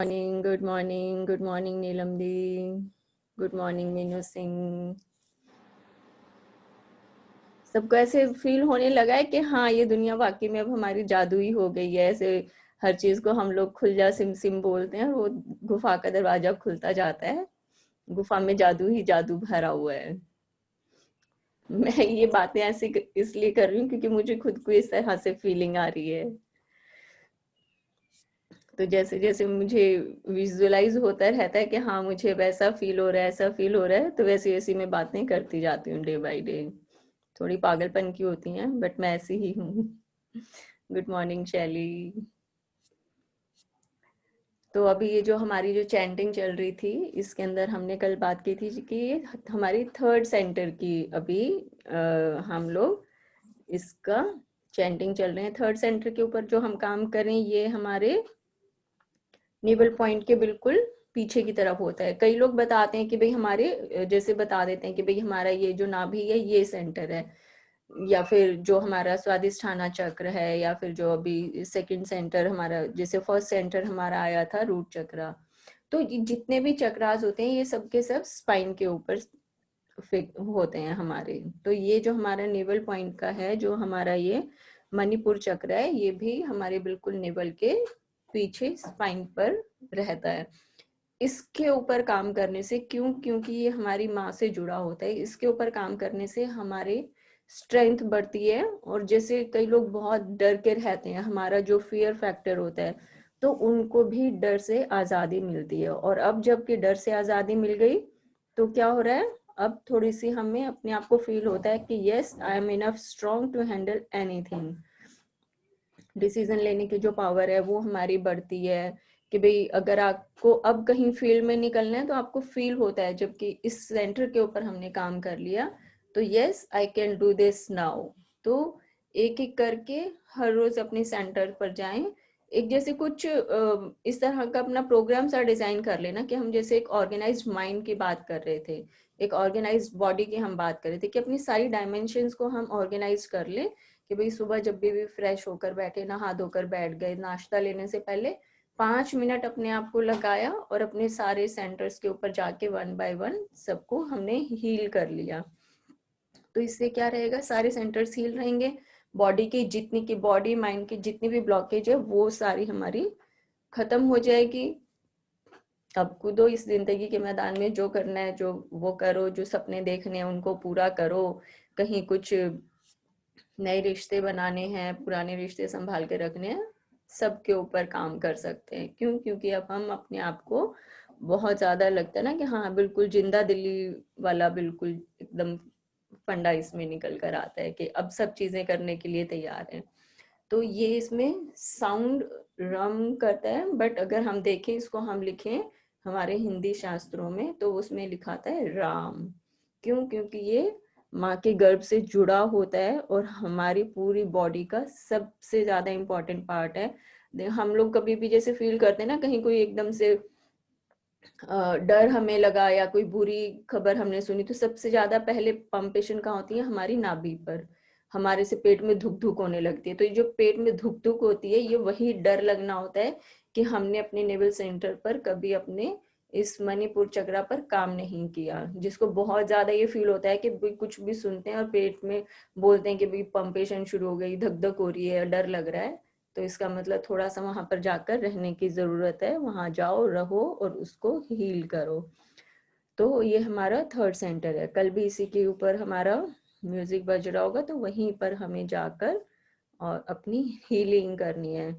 Good morning नीलम दी, good morning Meenu Singh. सबको ऐसे feel होने लगा है कि हाँ, ये दुनिया वाकई में अब हमारी जादुई हो गई है। ऐसे हर चीज को हम लोग खुल जा सिम सिम बोलते हैं, वो गुफा का दरवाजा खुलता जाता है। गुफा में जादू ही जादू भरा हुआ है। मैं ये बातें ऐसे इसलिए कर रही हूँ क्योंकि मुझे खुद को इस तरह से फीलिंग आ रही है। तो जैसे जैसे मुझे विजुअलाइज होता रहता है कि हाँ, मुझे वैसा फील हो रहा है, ऐसा फील हो रहा है, तो वैसी वैसी मैं बातें करती जाती हूँ डे बाय डे। थोड़ी पागलपन की होती हैं, बट मैं ऐसी ही हूँ। गुड मॉर्निंग शैली। तो अभी ये जो हमारी जो चैंटिंग चल रही थी, इसके अंदर हमने कल बात की थी कि ये हमारी थर्ड सेंटर की अभी हम लोग इसका चैंटिंग चल रहे हैं। थर्ड सेंटर के ऊपर जो हम काम करें, ये हमारे नेवल पॉइंट के बिल्कुल पीछे की तरफ होता है। कई लोग बताते हैं कि भाई हमारे जैसे बता देते हैं कि भाई हमारा ये जो नाभि है ये सेंटर है, या फिर जो हमारा स्वादिष्ठाना चक्र है, या फिर जो अभी सेकंड सेंटर हमारा, जैसे फर्स्ट सेंटर हमारा आया था रूट चक्रा। तो जितने भी चक्रास होते हैं ये सब के सब स्पाइन के ऊपर होते हैं हमारे। तो ये जो हमारा नेवल पॉइंट का है, जो हमारा ये मणिपुर चक्र है, ये भी हमारे बिल्कुल नेवल के पीछे स्पाइन पर रहता है। इसके ऊपर काम करने से, क्योंकि ये हमारी माँ से जुड़ा होता है, इसके ऊपर काम करने से हमारे स्ट्रेंथ बढ़ती है। और जैसे कई लोग बहुत डर के रहते हैं, हमारा जो फियर फैक्टर होता है, तो उनको भी डर से आज़ादी मिलती है। और अब जबकि डर से आज़ादी मिल गई, तो क्या हो रहा है, अब थोड़ी सी हमें अपने आप को फील होता है कि yes, I am enough strong to handle anything. Decision लेने की जो पावर है वो हमारी बढ़ती है कि भाई अगर आपको अब कहीं फील्ड में निकलना है तो आपको फील होता है, जबकि इस सेंटर के ऊपर हमने काम कर लिया तो yes, I can do this now. तो एक एक करके हर रोज अपने सेंटर पर जाएं। एक जैसे कुछ इस तरह का अपना प्रोग्राम सा डिजाइन कर लेना कि हम जैसे एक ऑर्गेनाइज्ड माइंड की बात कर रहे थे, एक ऑर्गेनाइज्ड बॉडी की हम बात कर रहे थे, कि अपनी सारी डायमेंशंस को हम ऑर्गेनाइज कर ले। कि भाई सुबह जब भी फ्रेश होकर बैठे, नहा धोकर बैठ गए, नाश्ता लेने से पहले 5 मिनट अपने आप को लगाया और अपने सारे सेंटर्स के ऊपर जाके वन बाय वन सबको हमने हील कर लिया। तो इससे क्या रहेगा, सारे सेंटर्स हील रहेंगे। बॉडी की जितनी की बॉडी माइंड की जितनी भी ब्लॉकेज है वो सारी हमारी खत्म हो जाएगी। अब कूदो इस जिंदगी के मैदान में, जो करना है जो वो करो, जो सपने देखने हैं उनको पूरा करो। कहीं कुछ नए रिश्ते बनाने हैं, पुराने रिश्ते संभाल के रखने हैं, सबके ऊपर काम कर सकते हैं। क्योंकि अब हम अपने आप को बहुत ज्यादा लगता है ना कि हाँ बिल्कुल जिंदा दिली वाला, बिल्कुल एकदम फंडा इसमें निकल कर आता है कि अब सब चीजें करने के लिए तैयार हैं। तो ये इसमें साउंड रम करता है, बट अगर हम देखें इसको, हम लिखें हमारे हिंदी शास्त्रों में, तो उसमें लिखा था है राम। क्योंकि ये माँ के गर्भ से जुड़ा होता है और हमारी पूरी बॉडी का सबसे ज्यादा इम्पोर्टेंट पार्ट है। हम लोग कभी भी जैसे फील करते हैं ना, कहीं कोई एकदम से डर हमें लगा या कोई बुरी खबर हमने सुनी, तो सबसे ज्यादा पहले पंपेशन कहाँ होती है, हमारी नाभि पर। हमारे से पेट में धुक धुक होने लगती है। तो ये जो पेट में धुक धुक होती है, ये वही डर लगना होता है कि हमने अपने नेवल सेंटर पर कभी अपने इस मणिपुर चक्रा पर काम नहीं किया। जिसको बहुत ज्यादा ये फील होता है कि कुछ भी सुनते हैं और पेट में बोलते हैं कि भाई पंपेशन शुरू हो गई, धक धक हो रही है, डर लग रहा है, तो इसका मतलब थोड़ा सा वहां पर जाकर रहने की जरूरत है। वहां जाओ, रहो और उसको हील करो। तो ये हमारा थर्ड सेंटर है। कल भी इसी के ऊपर हमारा म्यूजिक बज रहा होगा, तो वहीं पर हमें जाकर और अपनी हीलिंग करनी है।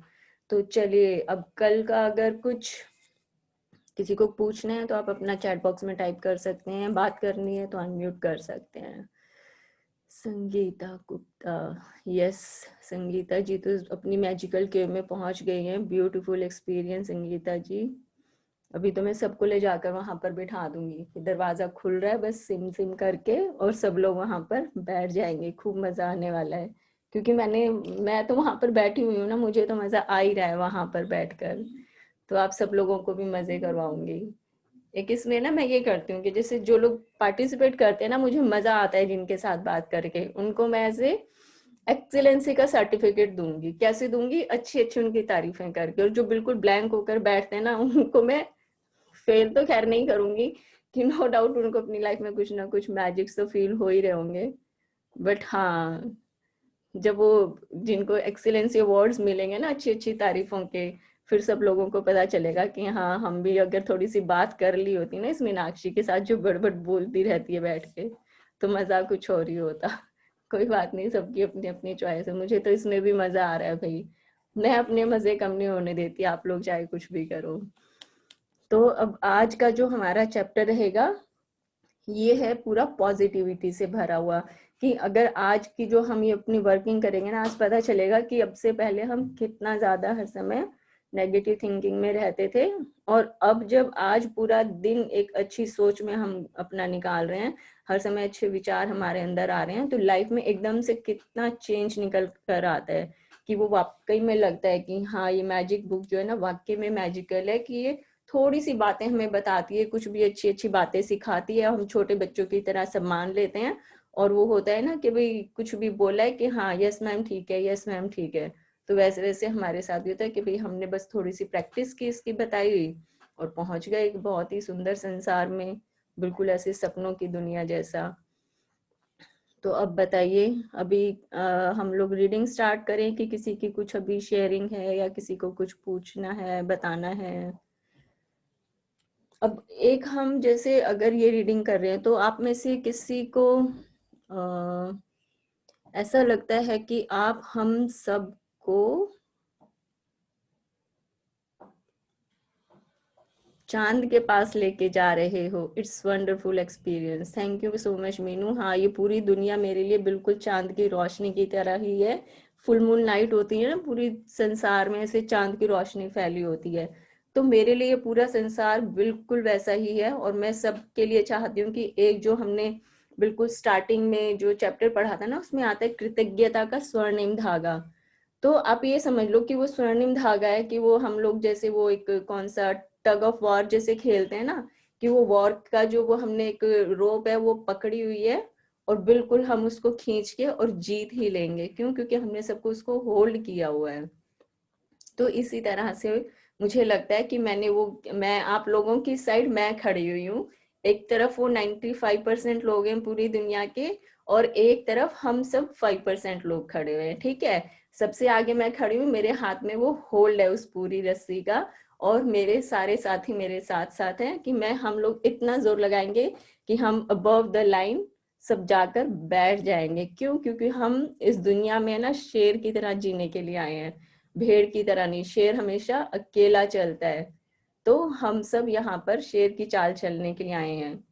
तो चलिए, अब कल का अगर कुछ किसी को पूछना है तो आप अपना चैट बॉक्स में टाइप कर सकते हैं, बात करनी है तो अनम्यूट कर सकते हैं। संगीता गुप्ता, यस, संगीता जी तो अपनी मैजिकल केव में पहुंच गई हैं। ब्यूटीफुल एक्सपीरियंस संगीता जी। अभी तो मैं सबको ले जाकर वहां पर बिठा दूंगी, दरवाजा खुल रहा है, बस सिम सिम करके और सब लोग वहां पर बैठ जाएंगे। खूब मजा आने वाला है, क्योंकि मैं तो वहां पर बैठी हुई हूँ ना, मुझे तो मजा आ ही रहा है वहां पर बैठकर। तो आप सब लोगों को भी मजे करवाऊंगी। एक इसमें ना मैं ये करती हूँ कि जैसे जो लोग पार्टिसिपेट करते हैं ना, मुझे मजा आता है जिनके साथ बात करके, उनको मैं ऐसे एक्सीलेंसी का सर्टिफिकेट दूंगी। कैसे दूंगी? अच्छी अच्छी उनकी तारीफें करके। और जो बिल्कुल ब्लैंक होकर बैठते हैं ना, उनको मैं फेल तो खैर नहीं करूंगी कि नो डाउट उनको अपनी लाइफ में कुछ ना कुछ मैजिक्स तो फील हो ही रहे होंगे, बट हाँ, जब वो जिनको एक्सीलेंसी अवार्ड्स मिलेंगे ना अच्छी अच्छी तारीफों के, फिर सब लोगों को पता चलेगा कि हाँ, हम भी अगर थोड़ी सी बात कर ली होती ना इस मीनाक्षी के साथ जो बड़बड़ बोलती रहती है बैठ के, तो मजा कुछ और ही होता। कोई बात नहीं, सबकी अपनी अपनी चॉइस है। मुझे तो इसमें भी मजा आ रहा है भाई, मैं अपने मजे कम नहीं होने देती, आप लोग चाहे कुछ भी करो। तो अब आज का जो हमारा चैप्टर रहेगा ये है पूरा पॉजिटिविटी से भरा हुआ, कि अगर आज की जो हम ये अपनी वर्किंग करेंगे ना, आज पता चलेगा कि अब से पहले हम कितना ज्यादा हर समय नेगेटिव थिंकिंग में रहते थे, और अब जब आज पूरा दिन एक अच्छी सोच में हम अपना निकाल रहे हैं, हर समय अच्छे विचार हमारे अंदर आ रहे हैं, तो लाइफ में एकदम से कितना चेंज निकल कर आता है, कि वो वाकई में लगता है कि हाँ, ये मैजिक बुक जो है ना वाकई में मैजिकल है, कि ये थोड़ी सी बातें हमें बताती है, कुछ भी अच्छी अच्छी बातें सिखाती है, हम छोटे बच्चों की तरह सब मान लेते हैं, और वो होता है ना कि भाई कुछ भी बोला है कि हाँ यस मैम ठीक है, यस मैम ठीक है। तो वैसे वैसे हमारे साथ भी होता है कि भाई हमने बस थोड़ी सी प्रैक्टिस की इसकी बताई हुई, और पहुंच गए एक बहुत ही सुंदर संसार में, बिल्कुल ऐसे सपनों की दुनिया जैसा। तो अब बताइए, अभी हम लोग रीडिंग स्टार्ट करें कि किसी की कुछ अभी शेयरिंग है, या किसी को कुछ पूछना है, बताना है? अब एक हम जैसे अगर ये रीडिंग कर रहे हैं, तो आप में से किसी को ऐसा लगता है कि आप हम सबको चांद के पास लेके जा रहे हो? It's wonderful experience. Thank you so much Meenu. हाँ, ये पूरी दुनिया मेरे लिए बिल्कुल चांद की रोशनी की तरह ही है। फुल मून नाइट होती है ना, पूरी संसार में ऐसे चांद की रोशनी फैली होती है, तो मेरे लिए पूरा संसार बिल्कुल वैसा ही है। और मैं सबके लिए चाहती हूँ कि एक जो हमने बिल्कुल स्टार्टिंग में जो चैप्टर पढ़ा था ना, उसमें आता है कृतज्ञता का स्वर्णिम धागा। तो आप ये समझ लो कि वो स्वर्णिम धागा है, कि वो हम लोग जैसे वो एक कौन सा टग ऑफ वॉर जैसे खेलते हैं ना, कि वो वॉर का जो वो हमने एक रोप है वो पकड़ी हुई है, और बिल्कुल हम उसको खींच के और जीत ही लेंगे। क्यों? क्योंकि हमने सबको उसको होल्ड किया हुआ है। तो इसी तरह से मुझे लगता है कि मैं आप लोगों की साइड मैं खड़ी हुई हूँ। एक तरफ वो 95% लोग हैं पूरी दुनिया के, और एक तरफ हम सब 5% लोग खड़े हुए हैं, ठीक है। सबसे आगे मैं खड़ी हूँ, मेरे हाथ में वो होल्ड है उस पूरी रस्सी का, और मेरे सारे साथी मेरे साथ साथ हैं, कि हम लोग इतना जोर लगाएंगे कि हम अबव द लाइन सब जाकर बैठ जाएंगे। क्यों? क्योंकि हम इस दुनिया में ना शेर की तरह जीने के लिए आए हैं, भेड़ की तरह नहीं। शेर हमेशा अकेला चलता है, तो हम सब यहाँ पर शेर की चाल चलने के लिए आए हैं।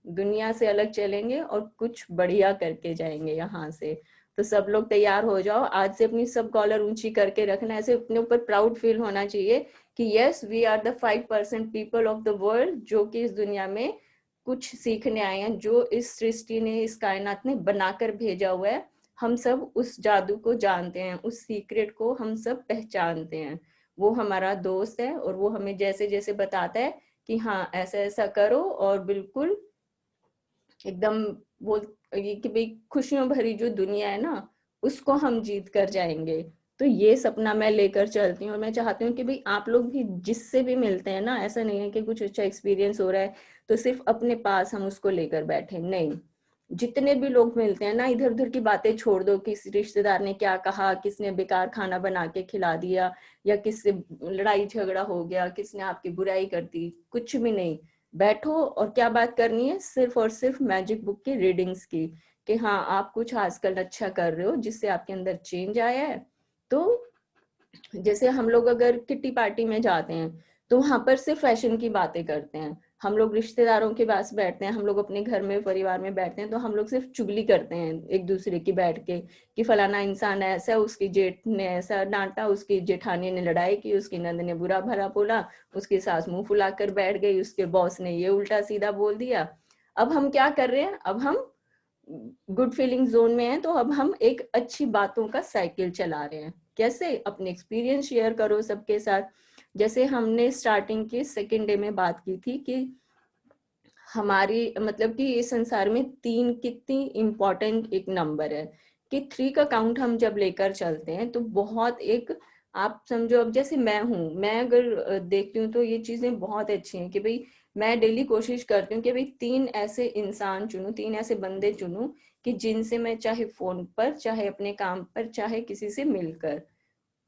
दुनिया से अलग चलेंगे और कुछ बढ़िया करके जाएंगे यहाँ से। तो सब लोग तैयार हो जाओ, आज से अपनी सब कॉलर ऊंची करके रखना, ऐसे अपने ऊपर प्राउड फील होना चाहिए कि yes we are the 5% people of the world, जो कि इस दुनिया में कुछ सीखने आए हैं, जो इस सृष्टि ने, इस कायनात ने बनाकर भेजा हुआ है। हम सब उस जादू को जानते हैं, उस सीक्रेट को हम सब पहचानते हैं। वो हमारा दोस्त है, और वो हमें जैसे जैसे बताता है कि हाँ ऐसा ऐसा करो, और बिल्कुल एकदम वो ये कि भाई खुशियों भरी जो दुनिया है ना, उसको हम जीत कर जाएंगे। तो ये सपना मैं लेकर चलती हूँ, और मैं चाहती हूँ कि भाई आप लोग भी जिससे भी मिलते हैं ना, ऐसा नहीं है कि कुछ अच्छा एक्सपीरियंस हो रहा है तो सिर्फ अपने पास हम उसको लेकर बैठे, नहीं। जितने भी लोग मिलते हैं ना, इधर उधर की बातें छोड़ दो, किस रिश्तेदार ने क्या कहा, किसने बेकार खाना बना के खिला दिया, या किससे लड़ाई झगड़ा हो गया, किसने आपकी बुराई कर दी, कुछ भी नहीं। बैठो, और क्या बात करनी है? सिर्फ और सिर्फ मैजिक बुक की रीडिंग्स की, कि हाँ आप कुछ आजकल अच्छा कर रहे हो जिससे आपके अंदर चेंज आया है। तो जैसे हम लोग अगर किट्टी पार्टी में जाते हैं, तो वहां पर सिर्फ फैशन की बातें करते हैं। हम लोग रिश्तेदारों के पास बैठते हैं, हम लोग अपने घर में परिवार में बैठते हैं, तो हम लोग सिर्फ चुगली करते हैं एक दूसरे की बैठ के, कि फलाना इंसान ऐसा, उसकी जेठ ने ऐसा डांटा, उसकी जेठानी ने लड़ाई की, उसकी नंद ने बुरा भला बोला, उसकी सास मुंह फुलाकर बैठ गई, उसके बॉस ने ये उल्टा सीधा बोल दिया। अब हम क्या कर रहे हैं? अब हम गुड फीलिंग जोन में हैं, तो अब हम एक अच्छी बातों का साइकिल चला रहे हैं। कैसे? अपने एक्सपीरियंस शेयर करो सबके साथ। जैसे हमने स्टार्टिंग के सेकेंड डे में बात की थी कि हमारी मतलब कि इस संसार में 3 कितनी इम्पोर्टेंट एक नंबर है, कि 3 का काउंट हम जब लेकर चलते हैं तो बहुत एक, आप समझो अब जैसे मैं हूँ, मैं अगर देखती हूँ तो ये चीजें बहुत अच्छी हैं कि भाई मैं डेली कोशिश करती हूँ कि भाई 3 ऐसे इंसान चुनूं, 3 ऐसे बंदे चुनूं कि जिनसे मैं चाहे फोन पर, चाहे अपने काम पर, चाहे किसी से मिलकर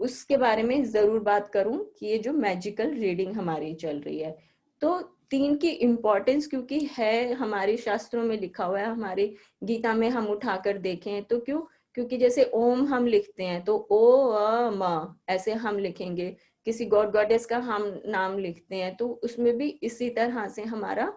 उसके बारे में जरूर बात करूं कि ये जो मैजिकल रीडिंग हमारी चल रही है। तो 3 की इम्पोर्टेंस क्योंकि है, हमारे शास्त्रों में लिखा हुआ है, हमारे गीता में हम उठाकर देखें तो क्यों, क्योंकि जैसे ओम हम लिखते हैं तो ओ अ म ऐसे हम लिखेंगे, किसी गॉड गॉडेस का हम नाम लिखते हैं तो उसमें भी इसी तरह से हमारा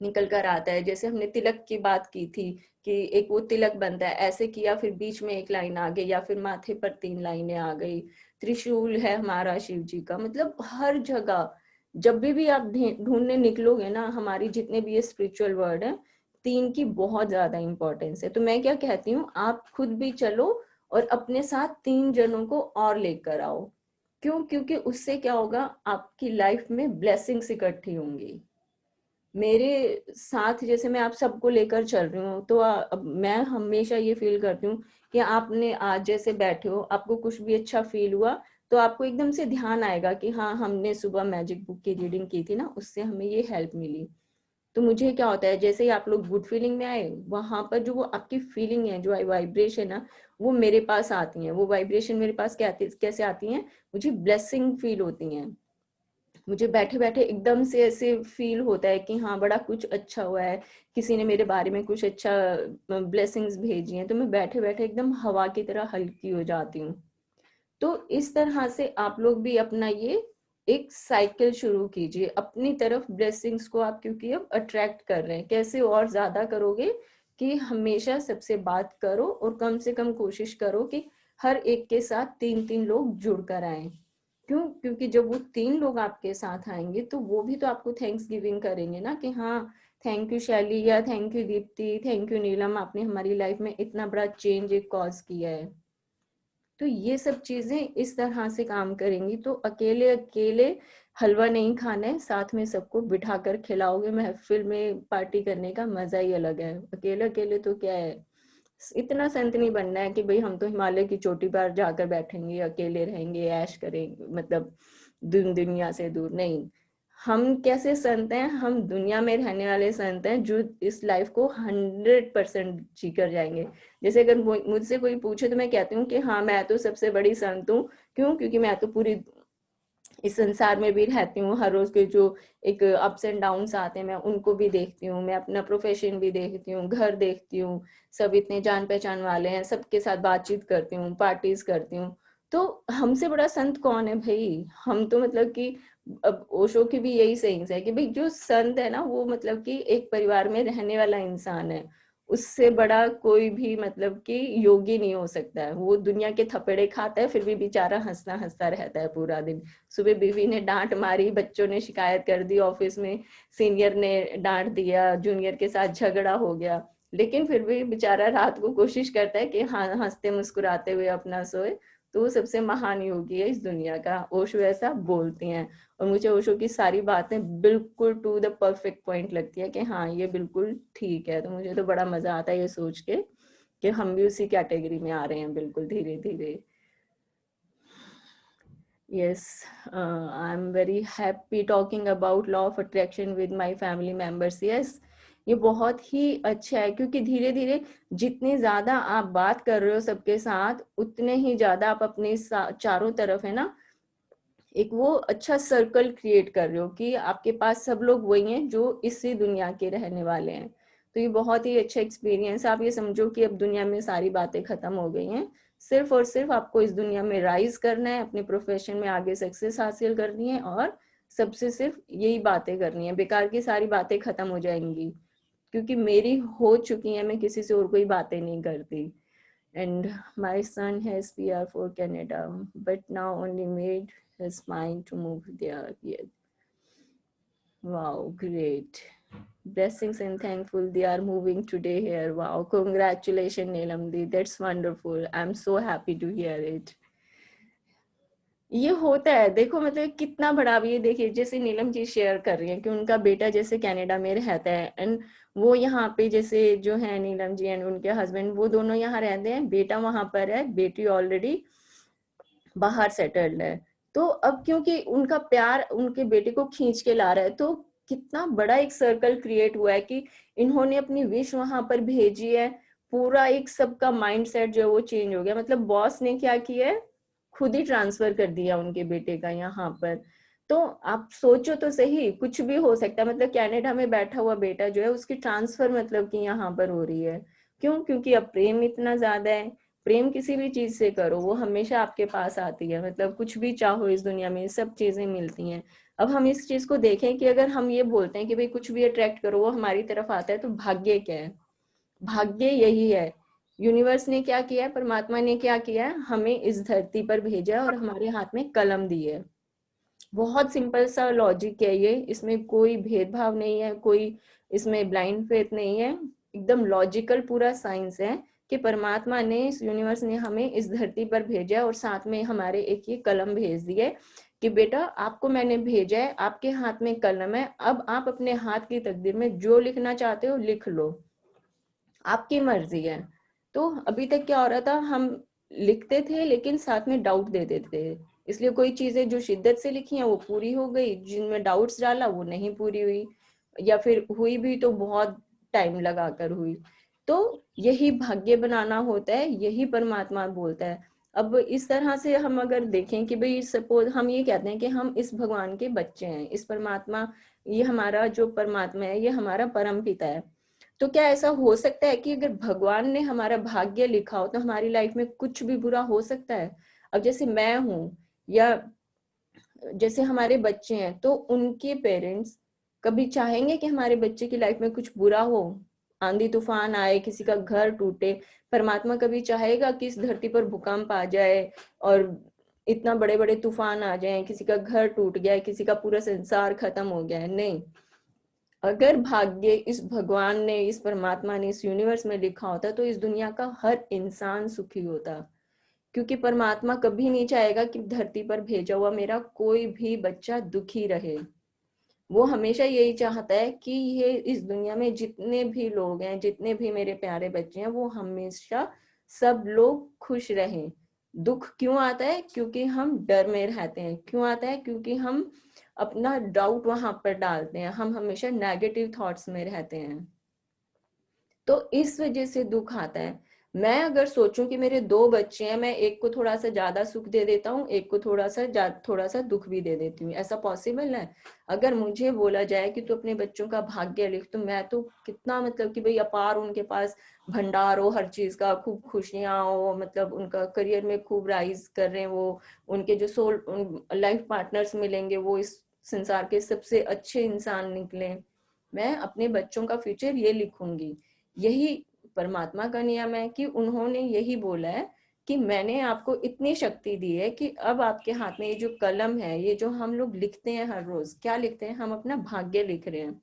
निकल कर आता है। जैसे हमने तिलक की बात की थी कि एक वो तिलक बनता है, ऐसे किया फिर बीच में एक लाइन आ गई या फिर माथे पर 3 लाइनें आ गई। त्रिशूल है हमारा शिव जी का, मतलब हर जगह जब भी आप ढूंढने निकलोगे ना, हमारी जितने भी ये स्पिरिचुअल वर्ड है, 3 की बहुत ज्यादा इंपॉर्टेंस है। तो मैं क्या कहती हूँ, आप खुद भी चलो और अपने साथ 3 जनों को और लेकर आओ। क्यों? क्योंकि उससे क्या होगा, आपकी लाइफ में ब्लेसिंग्स इकट्ठी होंगी। मेरे साथ जैसे मैं आप सबको लेकर चल रही हूँ तो अब मैं हमेशा ये फील करती हूँ कि आपने आज जैसे बैठे हो, आपको कुछ भी अच्छा फील हुआ तो आपको एकदम से ध्यान आएगा कि हाँ, हमने सुबह मैजिक बुक की रीडिंग की थी ना, उससे हमें ये हेल्प मिली। तो मुझे क्या होता है, जैसे ही आप लोग गुड फीलिंग में आए, वहां पर जो वो आपकी फीलिंग है, जो वाइब्रेशन है, वो मेरे पास आती है। वो वाइब्रेशन मेरे पास कैसे आती है, मुझे ब्लेसिंग फील होती है। मुझे बैठे बैठे एकदम से ऐसे फील होता है कि हाँ, बड़ा कुछ अच्छा हुआ है, किसी ने मेरे बारे में कुछ अच्छा ब्लेसिंग्स भेजी हैं, तो मैं बैठे बैठे एकदम हवा की तरह हल्की हो जाती हूँ। तो इस तरह से आप लोग भी अपना ये एक साइकिल शुरू कीजिए अपनी तरफ, ब्लेसिंग्स को आप क्योंकि अब अट्रैक्ट कर रहे हैं, कैसे और ज्यादा करोगे कि हमेशा सबसे बात करो और कम से कम कोशिश करो कि हर एक के साथ 3-3 लोग जुड़ कर आए। क्यों? क्योंकि जब वो 3 लोग आपके साथ आएंगे तो वो भी तो आपको थैंक्स गिविंग करेंगे ना कि हाँ, थैंक यू शैली, या thank you Deepti, thank you Neelam, आपने हमारी लाइफ में इतना बड़ा चेंज एक कॉज किया है। तो ये सब चीजें इस तरह से काम करेंगी। तो अकेले अकेले हलवा नहीं खाना है, साथ में सबको बिठा कर खिलाओगे, महफिल में पार्टी करने का मजा ही अलग है। अकेले अकेले तो क्या है, इतना संत नहीं बनना है कि भाई हम तो हिमालय की चोटी पर जाकर बैठेंगे, अकेले रहेंगे, ऐश करेंगे, मतलब दुनिया से दूर नहीं। हम कैसे संत हैं, हम दुनिया में रहने वाले संत हैं जो इस लाइफ को 100% जी कर जाएंगे। जैसे अगर मुझसे कोई पूछे तो मैं कहती हूँ कि हाँ, मैं तो सबसे बड़ी संत हूँ। क्यों? क्योंकि मैं तो पूरी इस संसार में भी रहती हूँ, हर रोज के जो एक अप्स एंड डाउन्स आते हैं मैं उनको भी देखती हूँ, मैं अपना प्रोफेशन भी देखती हूँ, घर देखती हूँ, सब इतने जान पहचान वाले हैं, सबके साथ बातचीत करती हूँ, पार्टीज करती हूँ। तो हमसे बड़ा संत कौन है भाई? हम तो मतलब कि अब ओशो की भी यही सेइंग्स है कि भाई जो संत है ना, वो मतलब कि एक परिवार में रहने वाला इंसान है। उससे बड़ा कोई भी मतलब कि योगी नहीं हो सकता है। वो दुनिया के थपेड़े खाता है फिर भी बेचारा हंसता हंसता रहता है पूरा दिन। सुबह बीवी ने डांट मारी, बच्चों ने शिकायत कर दी, ऑफिस में सीनियर ने डांट दिया, जूनियर के साथ झगड़ा हो गया, लेकिन फिर भी बेचारा रात को कोशिश करता है कि हाँ, हंसते मुस्कुराते हुए अपना सोए। तो वो सबसे महान योगी है इस दुनिया का, ओशो ऐसा बोलती हैं। और मुझे ओशो की सारी बातें बिल्कुल टू द परफेक्ट पॉइंट लगती है कि हाँ, ये बिल्कुल ठीक है। तो मुझे तो बड़ा मजा आता है ये सोच के कि हम भी उसी कैटेगरी में आ रहे हैं बिल्कुल धीरे धीरे। Yes, I'm very happy talking about law of attraction with my family members. Yes, ये बहुत ही अच्छा है क्योंकि धीरे धीरे जितने ज्यादा आप बात कर रहे हो सबके साथ, उतने ही ज्यादा आप अपने चारों तरफ है ना एक वो अच्छा सर्कल क्रिएट कर रहे हो कि आपके पास सब लोग वही हैं जो इसी दुनिया के रहने वाले हैं। तो ये बहुत ही अच्छा एक्सपीरियंस। आप ये समझो कि अब दुनिया में सारी बातें खत्म हो गई हैं, सिर्फ और सिर्फ आपको इस दुनिया में राइज करना है, अपने प्रोफेशन में आगे सक्सेस हासिल करनी है और सबसे सिर्फ यही बातें करनी है। बेकार की सारी बातें खत्म हो जाएंगी क्योंकि मेरी हो चुकी है, मैं किसी से और कोई बातें नहीं करती। And my son has PR for Canada, but now only made his mind to move there yet. Wow, great. Blessings and thankful they are moving today here. Wow, congratulations, Neelamdi. That's wonderful. I'm so happy to hear it. ये होता है, देखो मतलब कितना बड़ा। अब ये देखिए जैसे नीलम जी शेयर कर रही है कि उनका बेटा जैसे कनाडा में रहता है, एंड वो यहाँ पे जैसे जो है नीलम जी एंड उनके हस्बैंड, वो दोनों यहाँ रहते हैं, बेटा वहां पर है, बेटी ऑलरेडी बाहर सेटल्ड है। तो अब क्योंकि उनका प्यार उनके बेटे को खींच के ला रहा है, तो कितना बड़ा एक सर्कल क्रिएट हुआ है कि इन्होंने अपनी विश वहां पर भेजी है। पूरा एक सबका माइंडसेट जो है वो चेंज हो गया। मतलब बॉस ने क्या किया है, खुद ही ट्रांसफर कर दिया उनके बेटे का यहाँ पर। तो आप सोचो तो सही, कुछ भी हो सकता है। मतलब कनाडा में बैठा हुआ बेटा जो है उसकी ट्रांसफर मतलब कि यहाँ पर हो रही है। क्यों? क्योंकि अब प्रेम इतना ज्यादा है। प्रेम किसी भी चीज से करो वो हमेशा आपके पास आती है। मतलब कुछ भी चाहो इस दुनिया में सब चीजें मिलती हैं। अब हम इस चीज को देखें कि अगर हम ये बोलते हैं कि भाई कुछ भी अट्रैक्ट करो वो हमारी तरफ आता है, तो भाग्य क्या है? भाग्य यही है, यूनिवर्स ने क्या किया है, परमात्मा ने क्या किया है, हमें इस धरती पर भेजा है और हमारे हाथ में कलम दी है। बहुत सिंपल सा लॉजिक है ये, इसमें कोई भेदभाव नहीं है, कोई इसमें ब्लाइंड फेथ नहीं है। एकदम लॉजिकल पूरा साइंस है कि परमात्मा ने, इस यूनिवर्स ने हमें इस धरती पर भेजा है और साथ में हमारे एक ये कलम भेज दिए कि बेटा आपको मैंने भेजा है, आपके हाथ में कलम है, अब आप अपने हाथ की तकदीर में जो लिखना चाहते हो लिख लो, आपकी मर्जी है। तो अभी तक क्या हो रहा था, हम लिखते थे लेकिन साथ में डाउट दे देते थे। इसलिए कोई चीजें जो शिद्दत से लिखी हैं वो पूरी हो गई, जिनमें डाउट्स डाला वो नहीं पूरी हुई, या फिर हुई भी तो बहुत टाइम लगा कर हुई। तो यही भाग्य बनाना होता है, यही परमात्मा बोलता है। अब इस तरह से हम अगर देखें कि भाई सपोज हम ये कहते हैं कि हम इस भगवान के बच्चे हैं, इस परमात्मा, ये हमारा जो परमात्मा है ये हमारा परम पिता है। तो क्या ऐसा हो सकता है कि अगर भगवान ने हमारा भाग्य लिखा हो तो हमारी लाइफ में कुछ भी बुरा हो सकता है? अब जैसे मैं हूं, या जैसे हमारे बच्चे हैं, तो उनके पेरेंट्स कभी चाहेंगे कि हमारे बच्चे की लाइफ में कुछ बुरा हो, आंधी तूफान आए, किसी का घर टूटे? परमात्मा कभी चाहेगा कि इस धरती पर भूकंप आ जाए और इतना बड़े बड़े तूफान आ जाएं, किसी का घर टूट गया है, किसी का पूरा संसार खत्म हो गया है? नहीं। अगर भाग्य इस भगवान ने, इस परमात्मा ने, इस यूनिवर्स में लिखा होता तो इस दुनिया का हर इंसान सुखी होता। क्योंकि परमात्मा कभी नहीं चाहेगा कि धरती पर भेजा हुआ मेरा कोई भी बच्चा दुखी रहे। वो हमेशा यही चाहता है कि ये इस दुनिया में जितने भी लोग हैं, जितने भी मेरे प्यारे बच्चे हैं, वो हमेशा सब लोग खुश रहें। दुख क्यों आता है? क्योंकि हम डर में रहते हैं। क्यों आता है? क्योंकि हम अपना डाउट वहां पर डालते हैं, हम हमेशा नेगेटिव थॉट्स में रहते हैं। तो इस वजह से दुख आता है। मैं अगर सोचूं कि मेरे दो बच्चे हैं, मैं एक को थोड़ा सा ज्यादा सुख दे देता हूँ, एक को थोड़ा सा दुख भी दे देती हूँ, ऐसा पॉसिबल है? अगर मुझे बोला जाए कि तू अपने बच्चों का भाग्य लिख, तो मैं तो कितना, मतलब कि भाई अपार उनके पास भंडार हो हर चीज का, खूब खुशियां हो, मतलब उनका करियर में खूब राइज कर रहे हैं वो, उनके जो सोल लाइफ पार्टनर्स मिलेंगे वो इस संसार के सबसे अच्छे इंसान निकले। मैं अपने बच्चों का फ्यूचर ये लिखूंगी। यही परमात्मा का नियम है कि उन्होंने यही बोला है कि मैंने आपको इतनी शक्ति दी है कि अब आपके हाथ में ये जो कलम है, ये जो हम लोग लिखते हैं हर रोज, क्या लिखते हैं? हम अपना भाग्य लिख रहे हैं।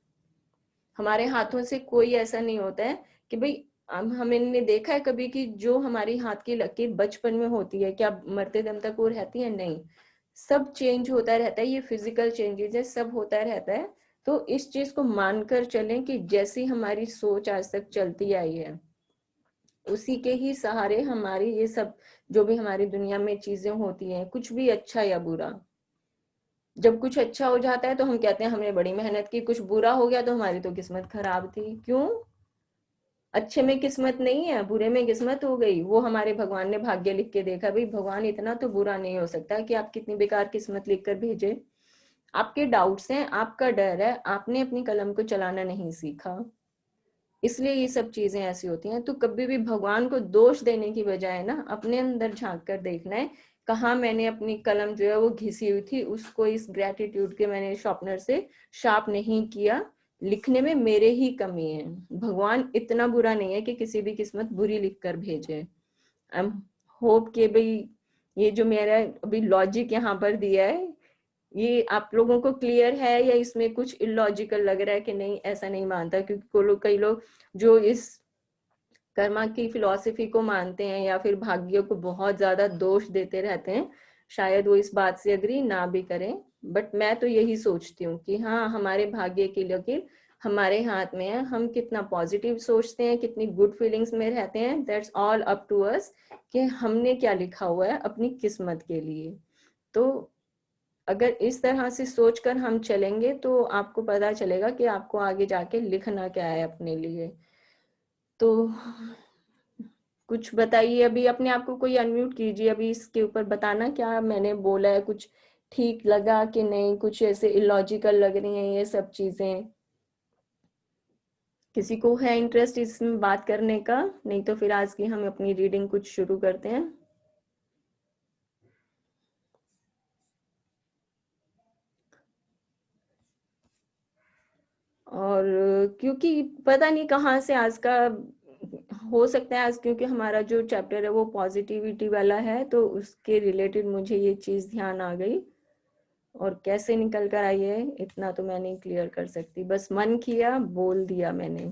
हमारे हाथों से कोई ऐसा नहीं होता है कि भाई, हमने देखा है कभी कि जो हमारी हाथ की लकीर बचपन में होती है, क्या मरते दम तक वो रहती है? नहीं। सब चेंज होता रहता है, ये फिजिकल चेंजेस है, सब होता रहता है। तो इस चीज को मानकर चलें कि जैसी हमारी सोच आज तक चलती आई है, उसी के ही सहारे हमारी ये सब जो भी हमारी दुनिया में चीजें होती हैं, कुछ भी अच्छा या बुरा। जब कुछ अच्छा हो जाता है तो हम कहते हैं हमने बड़ी मेहनत की, कुछ बुरा हो गया तो हमारी तो किस्मत खराब थी। क्यों? अच्छे में किस्मत नहीं है, बुरे में किस्मत हो गई। वो हमारे भगवान ने भाग्य लिख के देखा, भाई भगवान इतना तो बुरा नहीं हो सकता कि आप कितनी बेकार किस्मत लिख कर भेजे। आपके डाउट्स हैं, आपका डर है, आपने अपनी कलम को चलाना नहीं सीखा, इसलिए ये सब चीजें ऐसी होती हैं। तो कभी भी भगवान को दोष देने की बजाय ना अपने अंदर झांक कर देखना है, कहाँ मैंने अपनी कलम जो है वो घिसी हुई थी, उसको इस ग्रेटिट्यूड के मैंने शार्पनर से शार्प नहीं किया। लिखने में मेरे ही कमी है। भगवान इतना बुरा नहीं है कि किसी भी किस्मत बुरी लिख कर भेजे। आई एम होप कि भाई ये जो मेरा अभी लॉजिक यहाँ पर दिया है, ये आप लोगों को क्लियर है, या इसमें कुछ इलॉजिकल लग रहा है कि नहीं? ऐसा नहीं मानता, क्योंकि कई लोग जो इस कर्मा की फिलॉसफी को मानते हैं या फिर भाग्य को बहुत ज्यादा दोष देते रहते हैं, शायद वो इस बात से एग्री ना भी करें, बट मैं तो यही सोचती हूँ कि हाँ, हमारे भाग्य की लकीर हमारे हाथ में है। हम कितना पॉजिटिव सोचते हैं, कितनी गुड फीलिंग्स में रहते हैं, that's all up to us कि हमने क्या लिखा हुआ है अपनी किस्मत के लिए। तो अगर इस तरह से सोचकर हम चलेंगे तो आपको पता चलेगा कि आपको आगे जाके लिखना क्या है अपने लिए। तो कुछ बताइए, अभी अपने आप को कोई अनम्यूट कीजिए, अभी इसके ऊपर बताना क्या मैंने बोला है, कुछ ठीक लगा कि नहीं, कुछ ऐसे इलॉजिकल लग रही हैं ये सब चीजें। किसी को है इंटरेस्ट इसमें बात करने का? नहीं तो फिर आज की हम अपनी रीडिंग कुछ शुरू करते हैं। और क्योंकि पता नहीं कहाँ से आज का, हो सकता है आज क्योंकि हमारा जो चैप्टर है वो पॉजिटिविटी वाला है, तो उसके रिलेटेड मुझे ये चीज ध्यान आ गई, और कैसे निकल कर आई है इतना तो मैं नहीं क्लियर कर सकती, बस मन किया बोल दिया मैंने।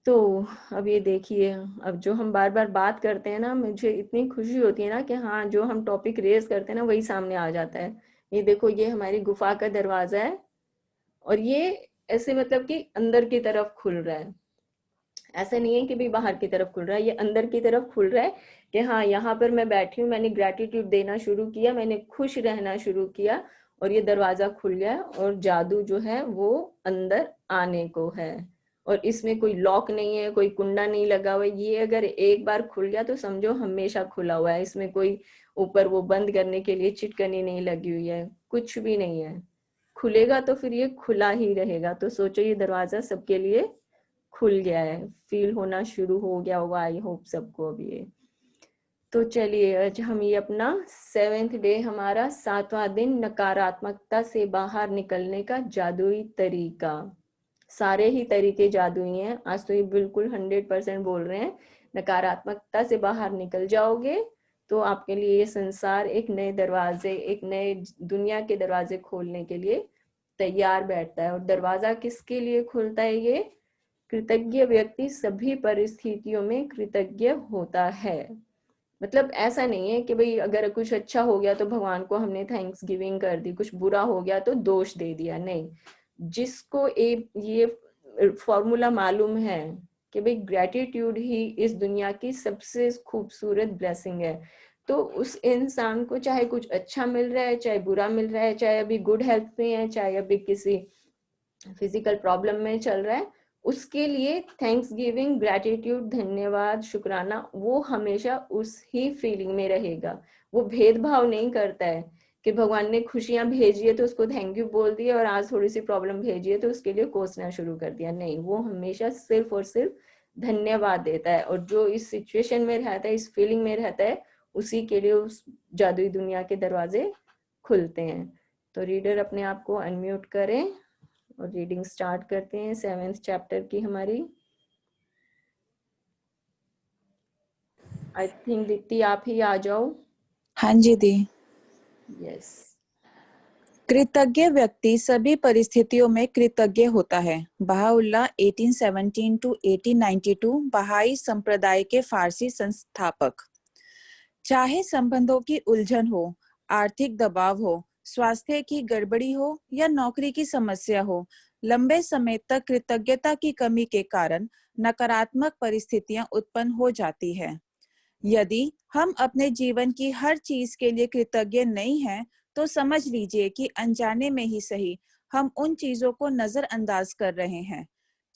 तो अब ये देखिए, अब जो हम बार बार बात करते हैं ना, मुझे इतनी खुशी होती है ना कि हाँ, जो हम टॉपिक रेज करते हैं ना वही सामने आ जाता है। ये देखो, ये हमारी गुफा का दरवाजा है, और ये ऐसे मतलब कि अंदर की तरफ खुल रहा है, ऐसा नहीं है कि भी बाहर की तरफ खुल रहा है, ये अंदर की तरफ खुल रहा है कि हाँ, यहाँ पर मैं बैठी हूँ, मैंने ग्रेटिट्यूड देना शुरू किया, मैंने खुश रहना शुरू किया, और ये दरवाजा खुल गया, और जादू जो है वो अंदर आने को है। और इसमें कोई लॉक नहीं है, कोई कुंडा नहीं लगा हुआ है, ये अगर एक बार खुल गया तो समझो हमेशा खुला हुआ है, इसमें कोई ऊपर वो बंद करने के लिए चिटकनी नहीं लगी हुई है, कुछ भी नहीं है। खुलेगा तो फिर ये खुला ही रहेगा। तो सोचो, ये दरवाजा सबके लिए खुल गया है, फील होना शुरू हो गया होगा, आई होप सबको अभी ये। तो चलिए, आज हम ये अपना 7th डे, हमारा 7वां दिन, नकारात्मकता से बाहर निकलने का जादुई तरीका। सारे ही तरीके जादुई हैं, आज तो ये बिल्कुल 100% बोल रहे हैं। नकारात्मकता से बाहर निकल जाओगे तो आपके लिए ये संसार एक नए दरवाजे, एक नए दुनिया के दरवाजे खोलने के लिए तैयार बैठता है। और दरवाजा किसके लिए खुलता है? ये कृतज्ञ व्यक्ति सभी परिस्थितियों में कृतज्ञ होता है। मतलब ऐसा नहीं है कि भाई अगर कुछ अच्छा हो गया तो भगवान को हमने थैंक्स गिविंग कर दी, कुछ बुरा हो गया तो दोष दे दिया, नहीं। जिसको ये फॉर्मूला मालूम है कि भाई ग्रेटिट्यूड ही इस दुनिया की सबसे खूबसूरत ब्लेसिंग है, तो उस इंसान को चाहे कुछ अच्छा मिल रहा है, चाहे बुरा मिल रहा है, चाहे अभी गुड हेल्थ में है, चाहे अभी किसी फिजिकल प्रॉब्लम में चल रहा है, उसके लिए थैंक्स गिविंग, ग्रेटिट्यूड, धन्यवाद, शुक्राना, वो हमेशा उस ही फीलिंग में रहेगा। वो भेदभाव नहीं करता है कि भगवान ने खुशियां भेजी है तो उसको थैंक यू बोल दिया, और आज थोड़ी सी प्रॉब्लम भेजी है तो उसके लिए कोसना शुरू कर दिया, नहीं। वो हमेशा सिर्फ और सिर्फ धन्यवाद देता है, और जो इस सिचुएशन में रहता है, इस फीलिंग में रहता है, उसी के लिए उस जादुई दुनिया के दरवाजे खुलते हैं। तो रीडर अपने आप को अनम्यूट करें और रीडिंग स्टार्ट करते हैं 7th चैप्टर की हमारी। आई थिंक दीप्ति आप ही आ जाओ। हाँ जी दी। यस। कृतज्ञ व्यक्ति सभी परिस्थितियों में कृतज्ञ होता है। बहाउल्लाह 1817 to 1892, बहाई संप्रदाय के फारसी संस्थापक। चाहे संबंधों की उलझन हो, आर्थिक दबाव हो, स्वास्थ्य की गड़बड़ी हो या नौकरी की समस्या हो, लंबे समय तक कृतज्ञता की कमी के कारण नकारात्मक परिस्थितियां उत्पन्न हो जाती है। यदि हम अपने जीवन की हर चीज के लिए कृतज्ञ नहीं हैं, तो समझ लीजिए कि अनजाने में ही सही, हम उन चीजों को नजरअंदाज कर रहे हैं।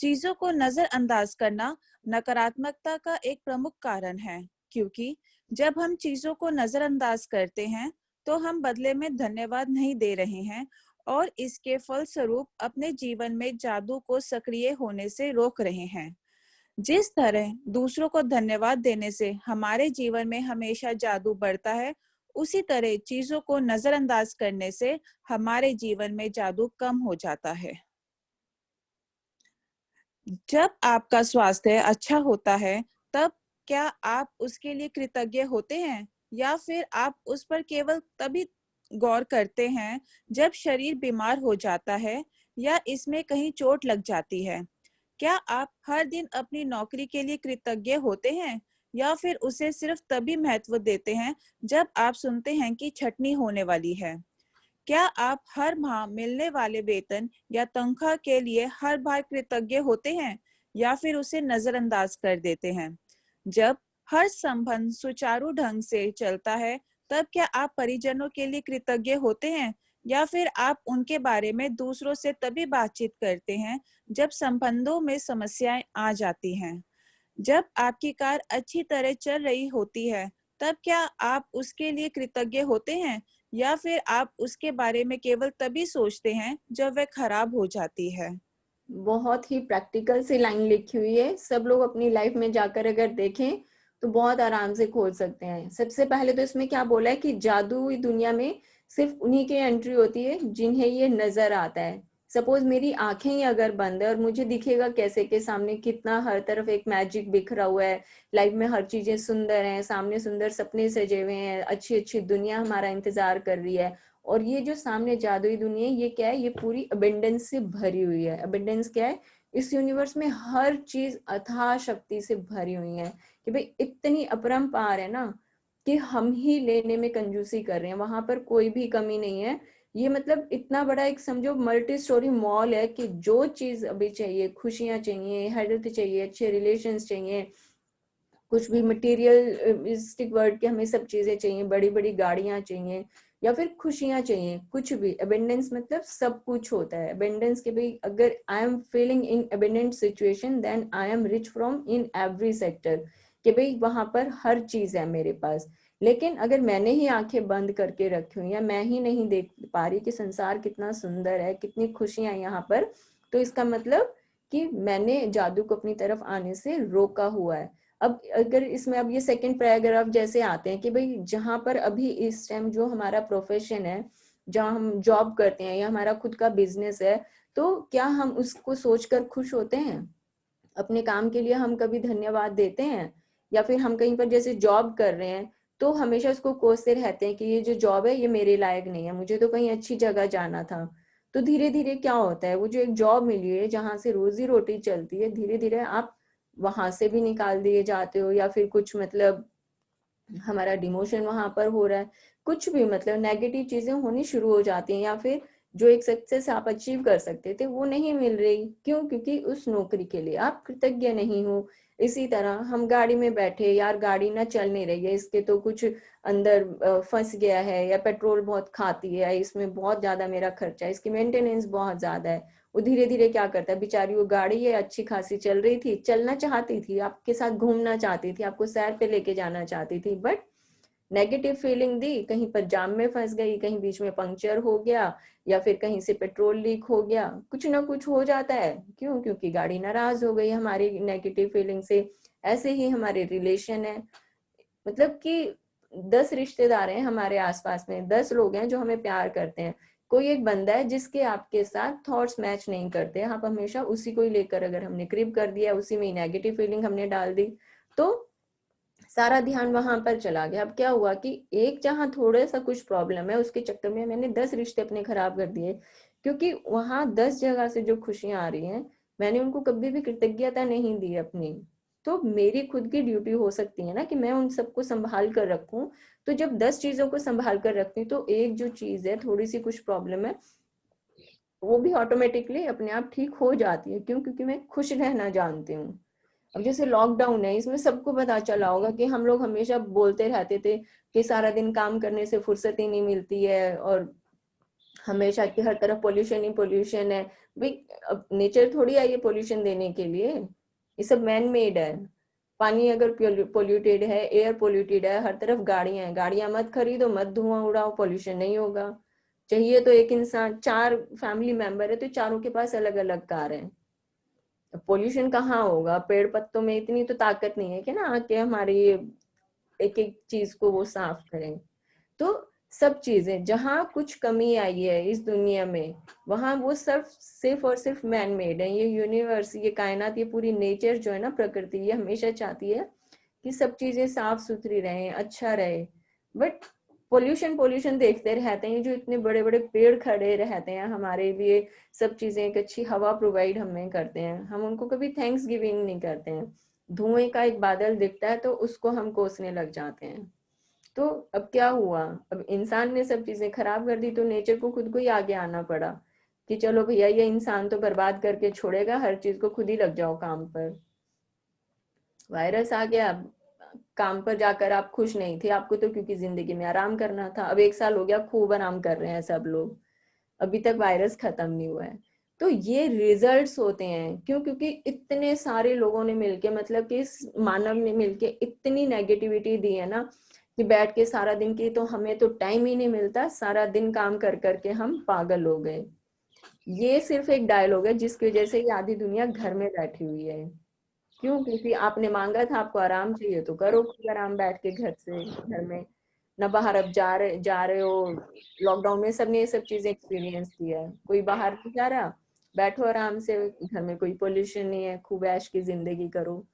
चीजों को नजरअंदाज करना नकारात्मकता का एक प्रमुख कारण है, क्योंकि जब हम चीजों को नजरअंदाज करते हैं तो हम बदले में धन्यवाद नहीं दे रहे हैं, और इसके फलस्वरूप अपने जीवन में जादू को सक्रिय होने से रोक रहे हैं। जिस तरह दूसरों को धन्यवाद देने से हमारे जीवन में हमेशा जादू बढ़ता है, उसी तरह चीजों को नजरअंदाज करने से हमारे जीवन में जादू कम हो जाता है। जब आपका स्वास्थ्य अच्छा होता है, तब क्या आप उसके लिए कृतज्ञ होते हैं, या फिर आप उस पर केवल तभी गौर करते हैं जब शरीर बीमार हो जाता है या इसमें कहीं चोट लग जाती है? क्या आप हर दिन अपनी नौकरी के लिए कृतज्ञ होते हैं, या फिर उसे सिर्फ तभी महत्व देते हैं जब आप सुनते हैं कि छटनी होने वाली है? क्या आप हर माह मिलने वाले वेतन या तनख्वाह के लिए हर बार कृतज्ञ होते हैं या फिर उसे नजरअंदाज कर देते हैं? जब हर संबंध सुचारू ढंग से चलता है, तब क्या आप परिजनों के लिए कृतज्ञ होते हैं या फिर आप उनके बारे में दूसरों से तभी बातचीत करते हैं जब संबंधों में समस्याएं आ जाती हैं? जब आपकी कार अच्छी तरह चल रही होती है, तब क्या आप उसके लिए कृतज्ञ होते हैं या फिर आप उसके बारे में केवल तभी सोचते हैं जब वह खराब हो जाती है? बहुत ही प्रैक्टिकल सी लाइन लिखी हुई है, सब लोग अपनी लाइफ में जाकर अगर देखें तो बहुत आराम से खोज सकते हैं। सबसे पहले तो इसमें क्या बोला है कि जादुई दुनिया में सिर्फ उन्हीं की एंट्री होती है जिन्हें ये नजर आता है। सपोज मेरी आंखें ही अगर बंद है और मुझे दिखेगा कैसे के सामने कितना हर तरफ एक मैजिक बिखरा हुआ है, लाइफ में हर चीजें सुंदर हैं, सामने सुंदर सपने सजे हुए हैं, अच्छी अच्छी दुनिया हमारा इंतजार कर रही है। और ये जो सामने जादुई दुनिया है, ये क्या है, ये पूरी अबेंडेंस से भरी हुई है। अबेंडेंस क्या है, इस यूनिवर्स में हर चीज अथाह शक्ति से भरी हुई है कि भाई इतनी अपरंपार है ना कि हम ही लेने में कंजूसी कर रहे हैं, वहां पर कोई भी कमी नहीं है। ये मतलब इतना बड़ा एक समझो मल्टी स्टोरी मॉल है कि जो चीज अभी चाहिए, खुशियां चाहिए, हेल्थ चाहिए, अच्छे रिलेशंस चाहिए, कुछ भी मटेरियलिस्टिक वर्ड के हमें सब चीजें चाहिए, बड़ी बड़ी गाड़ियां चाहिए या फिर खुशियां चाहिए, कुछ भी। अबेंडेंस मतलब सब कुछ होता है। अबेंडेंस के भाई अगर I am feeling in abundant situation then I am rich from in every sector, कि भाई वहां पर हर चीज है मेरे पास। लेकिन अगर मैंने ही आंखें बंद करके रखी हुई या मैं ही नहीं देख पा रही कि संसार कितना सुंदर है, कितनी खुशियां यहाँ पर, तो इसका मतलब कि मैंने जादू को अपनी तरफ आने से रोका हुआ है। अब अगर इसमें अब ये सेकंड पैराग्राफ जैसे आते हैं कि भाई जहां पर अभी इस टाइम जो हमारा प्रोफेशन है, जहां हम जॉब करते हैं या हमारा खुद का बिजनेस है, तो क्या हम उसको सोचकर खुश होते हैं? अपने काम के लिए हम कभी धन्यवाद देते हैं? या फिर हम कहीं पर जैसे जॉब कर रहे हैं तो हमेशा उसको कोसते रहते हैं कि ये जो जॉब है ये मेरे लायक नहीं है, मुझे तो कहीं अच्छी जगह जाना था। तो धीरे धीरे क्या होता है, वो जो एक जॉब मिली है जहां से रोजी रोटी चलती है, धीरे धीरे आप वहां से भी निकाल दिए जाते हो, या फिर कुछ मतलब हमारा डिमोशन वहां पर हो रहा है, कुछ भी मतलब नेगेटिव चीजें होनी शुरू हो जाती हैं, या फिर जो एक सक्सेस आप अचीव कर सकते थे वो नहीं मिल रही। क्यों? क्योंकि उस नौकरी के लिए आप कृतज्ञ नहीं हो। इसी तरह हम गाड़ी में बैठे, यार गाड़ी ना चल नहीं रही है, इसके तो कुछ अंदर फंस गया है, या पेट्रोल बहुत खाती है, इसमें बहुत ज्यादा मेरा खर्चा है, इसकी मेंटेनेंस बहुत ज्यादा है। वो धीरे धीरे क्या करता है बेचारी, वो गाड़ी ये अच्छी खासी चल रही थी, चलना चाहती थी, आपके साथ घूमना चाहती थी, आपको सैर पे लेके जाना चाहती थी, बट नेगेटिव फीलिंग दी, कहीं पर जाम में फंस गई, कहीं बीच में पंक्चर हो गया, या फिर कहीं से पेट्रोल लीक हो गया, कुछ ना कुछ हो जाता है। क्यों? क्योंकि गाड़ी नाराज हो गई हमारी नेगेटिव फीलिंग से। ऐसे ही हमारे रिलेशन है, मतलब कि 10 रिश्तेदार हैं हमारे आसपास में, 10 लोग हैं जो हमें प्यार करते हैं, कोई एक बंदा है जिसके आपके साथ थॉट्स मैच नहीं करते, आप हमेशा उसी को ही लेकर अगर हमने क्रिप कर दिया, उसी में नेगेटिव फीलिंग हमने डाल दी, तो सारा ध्यान वहां पर चला गया। अब क्या हुआ कि एक जहां थोड़ा सा कुछ प्रॉब्लम है उसके चक्कर में मैंने 10 रिश्ते अपने खराब कर दिए, क्योंकि वहां 10 जगह से जो खुशियां आ रही हैं मैंने उनको कभी भी कृतज्ञता नहीं दी अपनी। तो मेरी खुद की ड्यूटी हो सकती है ना कि मैं उन सबको संभाल कर रखूं। तो जब 10 चीजों को संभाल कर रखती हूँ तो एक जो चीज है, थोड़ी सी कुछ प्रॉब्लम है, वो भी ऑटोमेटिकली अपने आप ठीक हो जाती है। क्यों? क्योंकि मैं खुश रहना जानती हूँ। अब जैसे लॉकडाउन है, इसमें सबको पता चला होगा कि हम लोग हमेशा बोलते रहते थे कि सारा दिन काम करने से फुर्सत ही नहीं मिलती है, और हमेशा की हर तरफ पोल्यूशन ही पोल्यूशन है। भाई अब नेचर थोड़ी आई है पोल्यूशन देने के लिए, ये सब मैन मेड है। पानी अगर पोल्यूटेड है, एयर पोल्यूटेड है, हर तरफ गाड़ियां हैं, गाड़ियां मत खरीदो, मत धुआं उड़ाओ, पोल्यूशन नहीं होगा। चाहिए तो एक इंसान, 4 फैमिली मेंबर है तो चारों के पास अलग अलग कार है, पोल्यूशन कहाँ होगा? पेड़ पत्तों में इतनी तो ताकत नहीं है कि ना आके हमारी एक एक चीज को वो साफ करें। तो सब चीजें जहां कुछ कमी आई है इस दुनिया में, वहां वो सिर्फ और सिर्फ मैन मेड है। ये यूनिवर्स, ये कायनात, ये पूरी नेचर जो है ना, प्रकृति, ये हमेशा चाहती है कि सब चीजें साफ सुथरी रहे, अच्छा रहे। बट पोल्यूशन पोल्यूशन देखते रहते हैं, जो इतने बड़े बड़े पेड़ खड़े रहते हैं हमारे लिए, सब चीजें, एक अच्छी हवा प्रोवाइड हमें करते हैं, हम उनको कभी थैंक्स गिविंग नहीं करते हैं। धुएं का एक बादल दिखता है तो उसको हम कोसने लग जाते हैं। तो अब क्या हुआ, अब इंसान ने सब चीजें खराब कर दी तो नेचर को खुद को ही आगे आना पड़ा कि चलो भैया ये इंसान तो बर्बाद करके छोड़ेगा, हर चीज को खुद ही लग जाओ काम पर। वायरस आ गया, काम पर जाकर आप खुश नहीं थे, आपको तो क्योंकि जिंदगी में आराम करना था। अब 1 साल हो गया, खूब आराम कर रहे हैं सब लोग, अभी तक वायरस खत्म नहीं हुआ है। तो ये रिजल्ट्स होते हैं, क्यों? क्योंकि इतने सारे लोगों ने मिलके, मतलब कि इस मानव ने मिलके इतनी नेगेटिविटी दी है ना, कि बैठ के सारा दिन की, तो हमें तो टाइम ही नहीं मिलता, सारा दिन काम कर करके हम पागल हो गए। ये सिर्फ एक डायलॉग है जिसकी वजह से ये आधी दुनिया घर में बैठी हुई है। क्यों? क्योंकि आपने मांगा था, आपको आराम चाहिए तो करो खुद आराम, बैठ के घर से, घर में ना बाहर। अब जा रहे हो, लॉकडाउन में सबने ये सब चीजें एक्सपीरियंस किया है, कोई बाहर नहीं जा रहा, बैठो आराम से घर में, कोई पोल्यूशन नहीं है, खूब ऐश की जिंदगी करो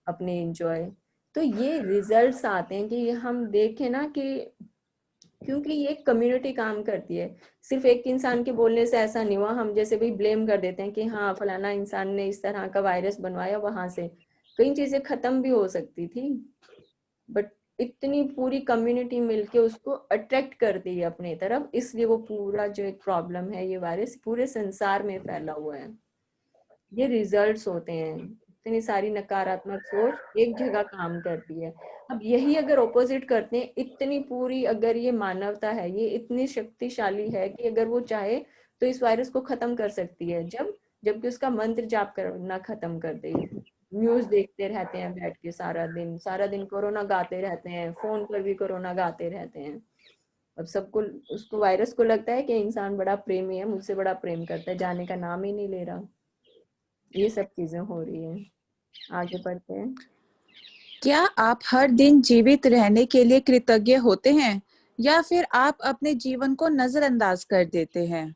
अपने, एंजॉय। तो ये रिजल्ट्स आते हैं कि हम देखें ना कि, क्योंकि ये कम्युनिटी काम करती है, सिर्फ एक इंसान के बोलने से ऐसा नहीं हुआ। हम जैसे भी ब्लेम कर देते हैं कि हाँ फलाना इंसान ने इस तरह का वायरस बनवाया, वहां से कई चीजें खत्म भी हो सकती थी, बट इतनी पूरी कम्युनिटी मिलके उसको अट्रैक्ट करती है अपनी तरफ, इसलिए वो पूरा जो एक प्रॉब्लम है, ये वायरस पूरे संसार में फैला हुआ है। ये रिजल्ट्स होते हैं, इतनी सारी नकारात्मक सोच एक जगह काम करती है। अब यही अगर ऑपोजिट करते हैं, इतनी पूरी अगर ये मानवता है, ये इतनी शक्तिशाली है कि अगर वो चाहे तो इस वायरस को खत्म कर सकती है, जबकि उसका मंत्र जाप करना खत्म कर दे। न्यूज देखते रहते हैं बैठ के सारा दिन कोरोना गाते रहते हैं, फोन पर भी कोरोना गाते रहते हैं। अब सबको, उसको वायरस को लगता है कि इंसान बड़ा प्रेमी है, मुझसे बड़ा प्रेम करता है, जाने का नाम ही नहीं ले रहा। ये सब चीजें हो रही हैं। आगे बढ़ते हैं। क्या आप हर दिन जीवित रहने के लिए कृतज्ञ होते हैं या फिर आप अपने जीवन को नजरअंदाज कर देते हैं?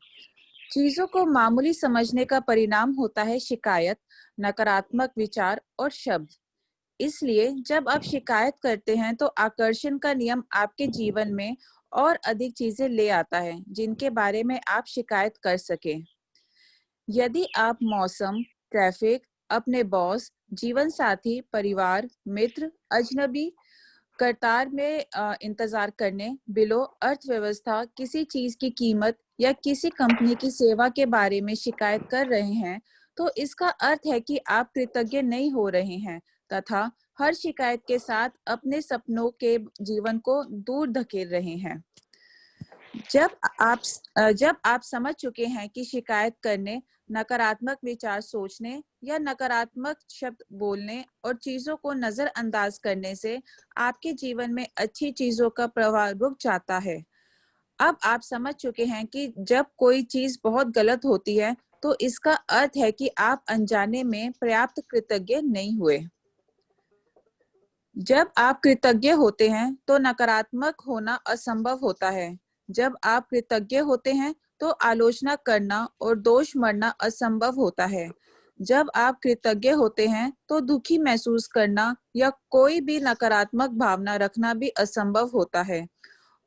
चीजों को मामूली समझने का परिणाम होता है शिकायत, नकारात्मक विचार और शब्द। इसलिए जब आप शिकायत करते हैं तो आकर्षण का नियम आपके जीवन में और अधिक चीजें ले आता है जिनके बारे में आप शिकायत कर सके। यदि आप मौसम, ट्रैफिक, अपने बॉस, जीवन साथी, परिवार, मित्र, अजनबी, कतार में इंतजार करने, बिलों, अर्थव्यवस्था, किसी चीज की कीमत या किसी कंपनी की सेवा के बारे में शिकायत कर रहे हैं, तो इसका अर्थ है कि आप कृतज्ञ नहीं हो रहे हैं तथा हर शिकायत के साथ अपने सपनों के जीवन को दूर धकेल रहे हैं। जब आप समझ चुके हैं कि शिकायत करने, नकारात्मक विचार सोचने या नकारात्मक शब्द बोलने और चीजों को नजरअंदाज करने से आपके जीवन में अच्छी चीजों का प्रवाह रुक जाता है। अब आप समझ चुके हैं कि जब कोई चीज बहुत गलत होती है तो इसका अर्थ है कि आप अनजाने में पर्याप्त कृतज्ञ नहीं हुए। जब आप कृतज्ञ होते हैं तो नकारात्मक होना असंभव होता है। जब आप कृतज्ञ होते हैं तो आलोचना करना और दोष मरना असंभव होता है। जब आप कृतज्ञ होते हैं तो दुखी महसूस करना या कोई भी नकारात्मक भावना रखना भी असंभव होता है।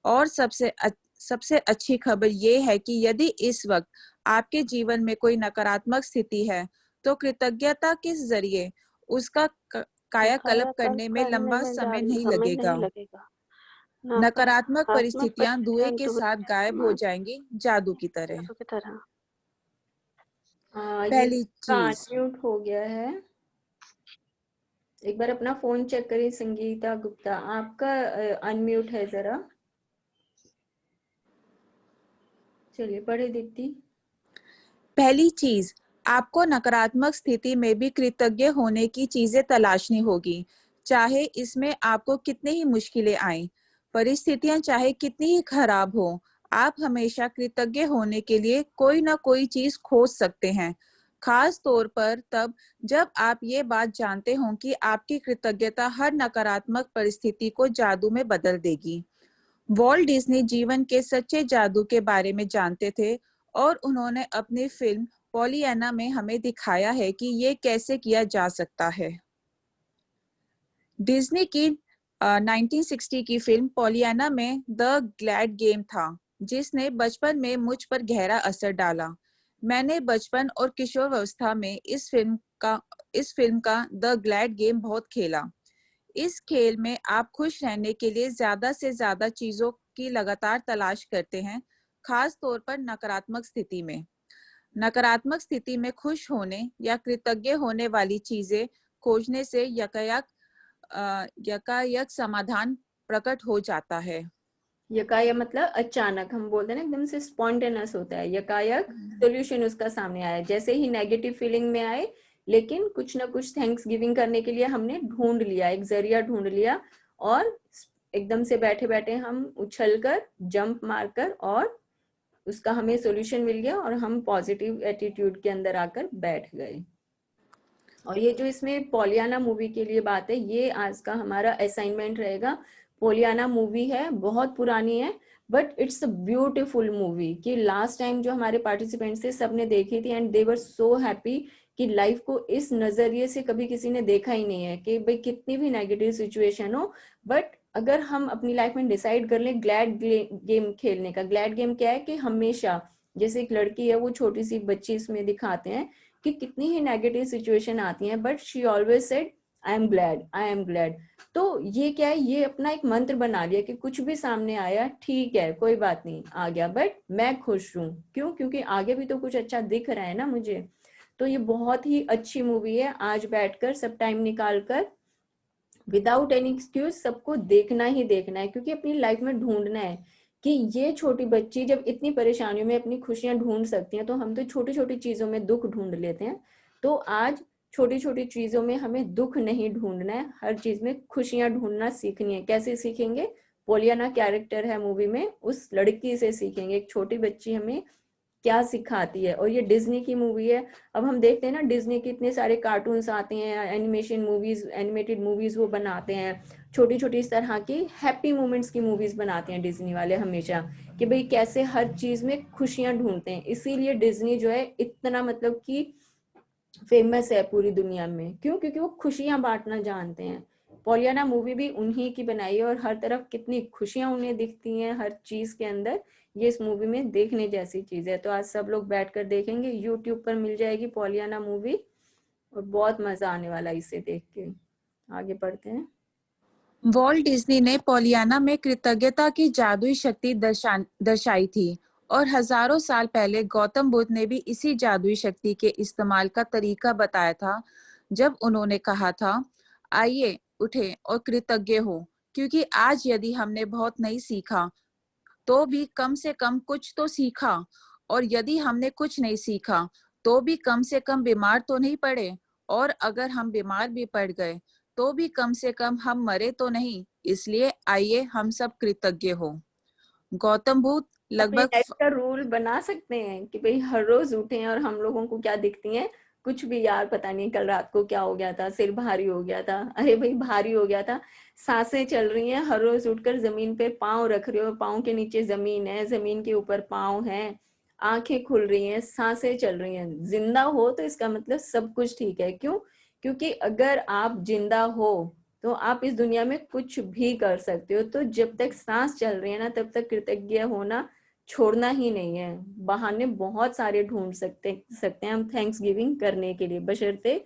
और सबसे अच्छी खबर ये है कि यदि इस वक्त आपके जीवन में कोई नकारात्मक स्थिति है तो कृतज्ञता के जरिए उसका कायाकल्प करने में लंबा समय नहीं लगेगा। नकारात्मक परिस्थितियां धुएं के साथ गायब हो जाएंगी, जादू की तरह। ये पहली चीज, म्यूट हो गया है। एक बार अपना फोन चेक करिए संगीता गुप्ता, आपका अनम्यूट है जरा। चलिए पढ़े दीप्ति। पहली चीज, आपको नकारात्मक स्थिति में भी कृतज्ञ होने की चीजें तलाशनी होगी, चाहे इसमें आपको कितनी ही मुश्किलें आए, परिस्थितियां चाहे कितनी ही खराब हो। आप हमेशा कृतज्ञ होने के लिए कोई ना कोई चीज खोज सकते हैं, खास तौर पर तब जब आप ये बात जानते हो कि आपकी कृतज्ञता हर नकारात्मक परिस्थिति को जादू में बदल देगी। वॉल्ट डिज्नी जीवन के सच्चे जादू के बारे में जानते थे और उन्होंने अपनी फिल्म पॉलियाना में हमें दिखाया है कि ये कैसे किया जा सकता है। डिज्नी की 1960 की फिल्म पॉलियाना में द ग्लैड गेम था, जिसने बचपन में मुझ पर गहरा असर डाला। मैंने बचपन और किशोरावस्था में इस फिल्म का द ग्लैड गेम बहुत खेला। इस खेल में आप खुश रहने के लिए ज्यादा से ज्यादा चीजों की लगातार तलाश करते हैं, खास तौर पर नकारात्मक स्थिति में। नकारात्मक स्थिति में खुश होने या कृतज्ञ होने वाली चीजें खोजने से यकायक समाधान प्रकट हो जाता है। यकायक मतलब अचानक, हम बोलते हैं ना एकदम से स्पॉन्टेनियस होता है, यकायक सोल्यूशन उसका सामने आया, जैसे ही नेगेटिव फीलिंग में आए, लेकिन कुछ ना कुछ थैंक्स गिविंग करने के लिए हमने ढूंढ लिया, एक जरिया ढूंढ लिया, और एकदम से बैठे बैठे हम उछल कर, जंप मारकर, और उसका हमें सोल्यूशन मिल गया और हम पॉजिटिव एटीट्यूड के अंदर आकर बैठ गए। और ये जो इसमें पोलियाना मूवी के लिए बात है, ये आज का हमारा असाइनमेंट रहेगा। पोलियाना मूवी है, बहुत पुरानी है, but it's a beautiful movie, कि लास्ट टाइम जो हमारे पार्टिसिपेंट्स थे सबने देखी थी and they were so happy कि लाइफ को इस नजरिए से कभी किसी ने देखा ही नहीं है, कि भाई कितनी भी नेगेटिव सिचुएशन हो, बट अगर हम अपनी लाइफ में डिसाइड कर लें ग्लैड गेम खेलने का। ग्लैड गेम क्या है कि हमेशा, जैसे एक लड़की है, वो छोटी सी बच्ची इसमें दिखाते हैं कि कितनी ही नेगेटिव सिचुएशन आती हैं, but she always said I am glad, I am glad. तो ये क्या है, ये अपना एक मंत्र बना लिया कि कुछ भी सामने आया, ठीक है, कोई बात नहीं, आ गया, बट मैं खुश हूँ। क्यों? क्योंकि आगे भी तो कुछ अच्छा दिख रहा है ना मुझे। तो ये बहुत ही अच्छी मूवी है, आज बैठकर सब टाइम निकाल कर विदाउट एनी एक्सक्यूज सबको देखना ही देखना है, क्योंकि अपनी लाइफ में ढूंढना है कि ये छोटी बच्ची जब इतनी परेशानियों में अपनी खुशियां ढूंढ सकती हैं, तो हम तो छोटी छोटी चीजों में दुख ढूंढ लेते हैं। तो आज छोटी छोटी चीजों में हमें दुख नहीं ढूंढना है, हर चीज में खुशियां ढूंढना सीखनी है। कैसे सीखेंगे? पोलियाना कैरेक्टर है मूवी में, उस लड़की से सीखेंगे, एक छोटी बच्ची हमें क्या सिखाती है। और ये डिज्नी की मूवी है। अब हम देखते हैं ना, डिज्नी के इतने सारे कार्टून्स आते हैं, एनिमेशन मूवीज, एनिमेटेड मूवीज वो बनाते हैं, छोटी छोटी इस तरह की हैप्पी मोमेंट्स की मूवीज बनाते हैं डिज्नी वाले हमेशा, कि भाई कैसे हर चीज में खुशियां ढूंढते हैं। इसीलिए डिज्नी जो है इतना मतलब कि फेमस है पूरी दुनिया में। क्यों? क्योंकि वो खुशियां बांटना जानते हैं। पोलियाना मूवी भी उन्हीं की बनाई है, और हर तरफ कितनी खुशियां उन्हें दिखती हैं हर चीज के अंदर। ये इस मूवी में देखने जैसी चीज है। तो आज सब लोग बैठकर देखेंगे, यूट्यूब पर मिल जाएगी पोलियाना मूवी, और बहुत मजा आने वाला इसे देख के। आगे बढ़ते हैं। वॉल्ट डिज्नी ने पोलियाना में कृतज्ञता की जादुई शक्ति दर्शाई थी, और हजारों साल पहले गौतम बुद्ध ने भी इसी जादुई शक्ति के इस्तेमाल का तरीका बताया था, जब उन्होंने कहा था, आइए उठे और कृतज्ञ हो, क्योंकि आज यदि हमने बहुत नहीं सीखा तो भी कम से कम कुछ तो सीखा, और यदि हमने कुछ नहीं सीखा तो भी कम से कम बीमार तो नहीं पड़े, और अगर हम बीमार भी पड़ गए तो भी कम से कम हम मरे तो नहीं। इसलिए आइए हम सब कृतज्ञ हो। गौतम बुद्ध अपनी लगभग लाइफ का रूल बना सकते हैं कि भाई हर रोज उठें, और हम लोगों को क्या दिखती हैं, कुछ भी, यार पता नहीं कल रात को क्या हो गया था, सिर भारी हो गया था, अरे भाई भारी हो गया था, सांसें चल रही हैं, हर रोज उठकर जमीन पे पाँव रख रहे हो, पाँव के नीचे जमीन है, जमीन के ऊपर पाँव है, आंखें खुल रही हैं, सांसें चल रही हैं, जिंदा हो, तो इसका मतलब सब कुछ ठीक है। क्यों? क्योंकि अगर आप जिंदा हो तो आप इस दुनिया में कुछ भी कर सकते हो। तो जब तक सांस चल रही है ना, तब तक कृतज्ञ होना छोड़ना ही नहीं है। बहाने बहुत सारे ढूंढ सकते हैं हम थैंक्स गिविंग करने के लिए, बशर्ते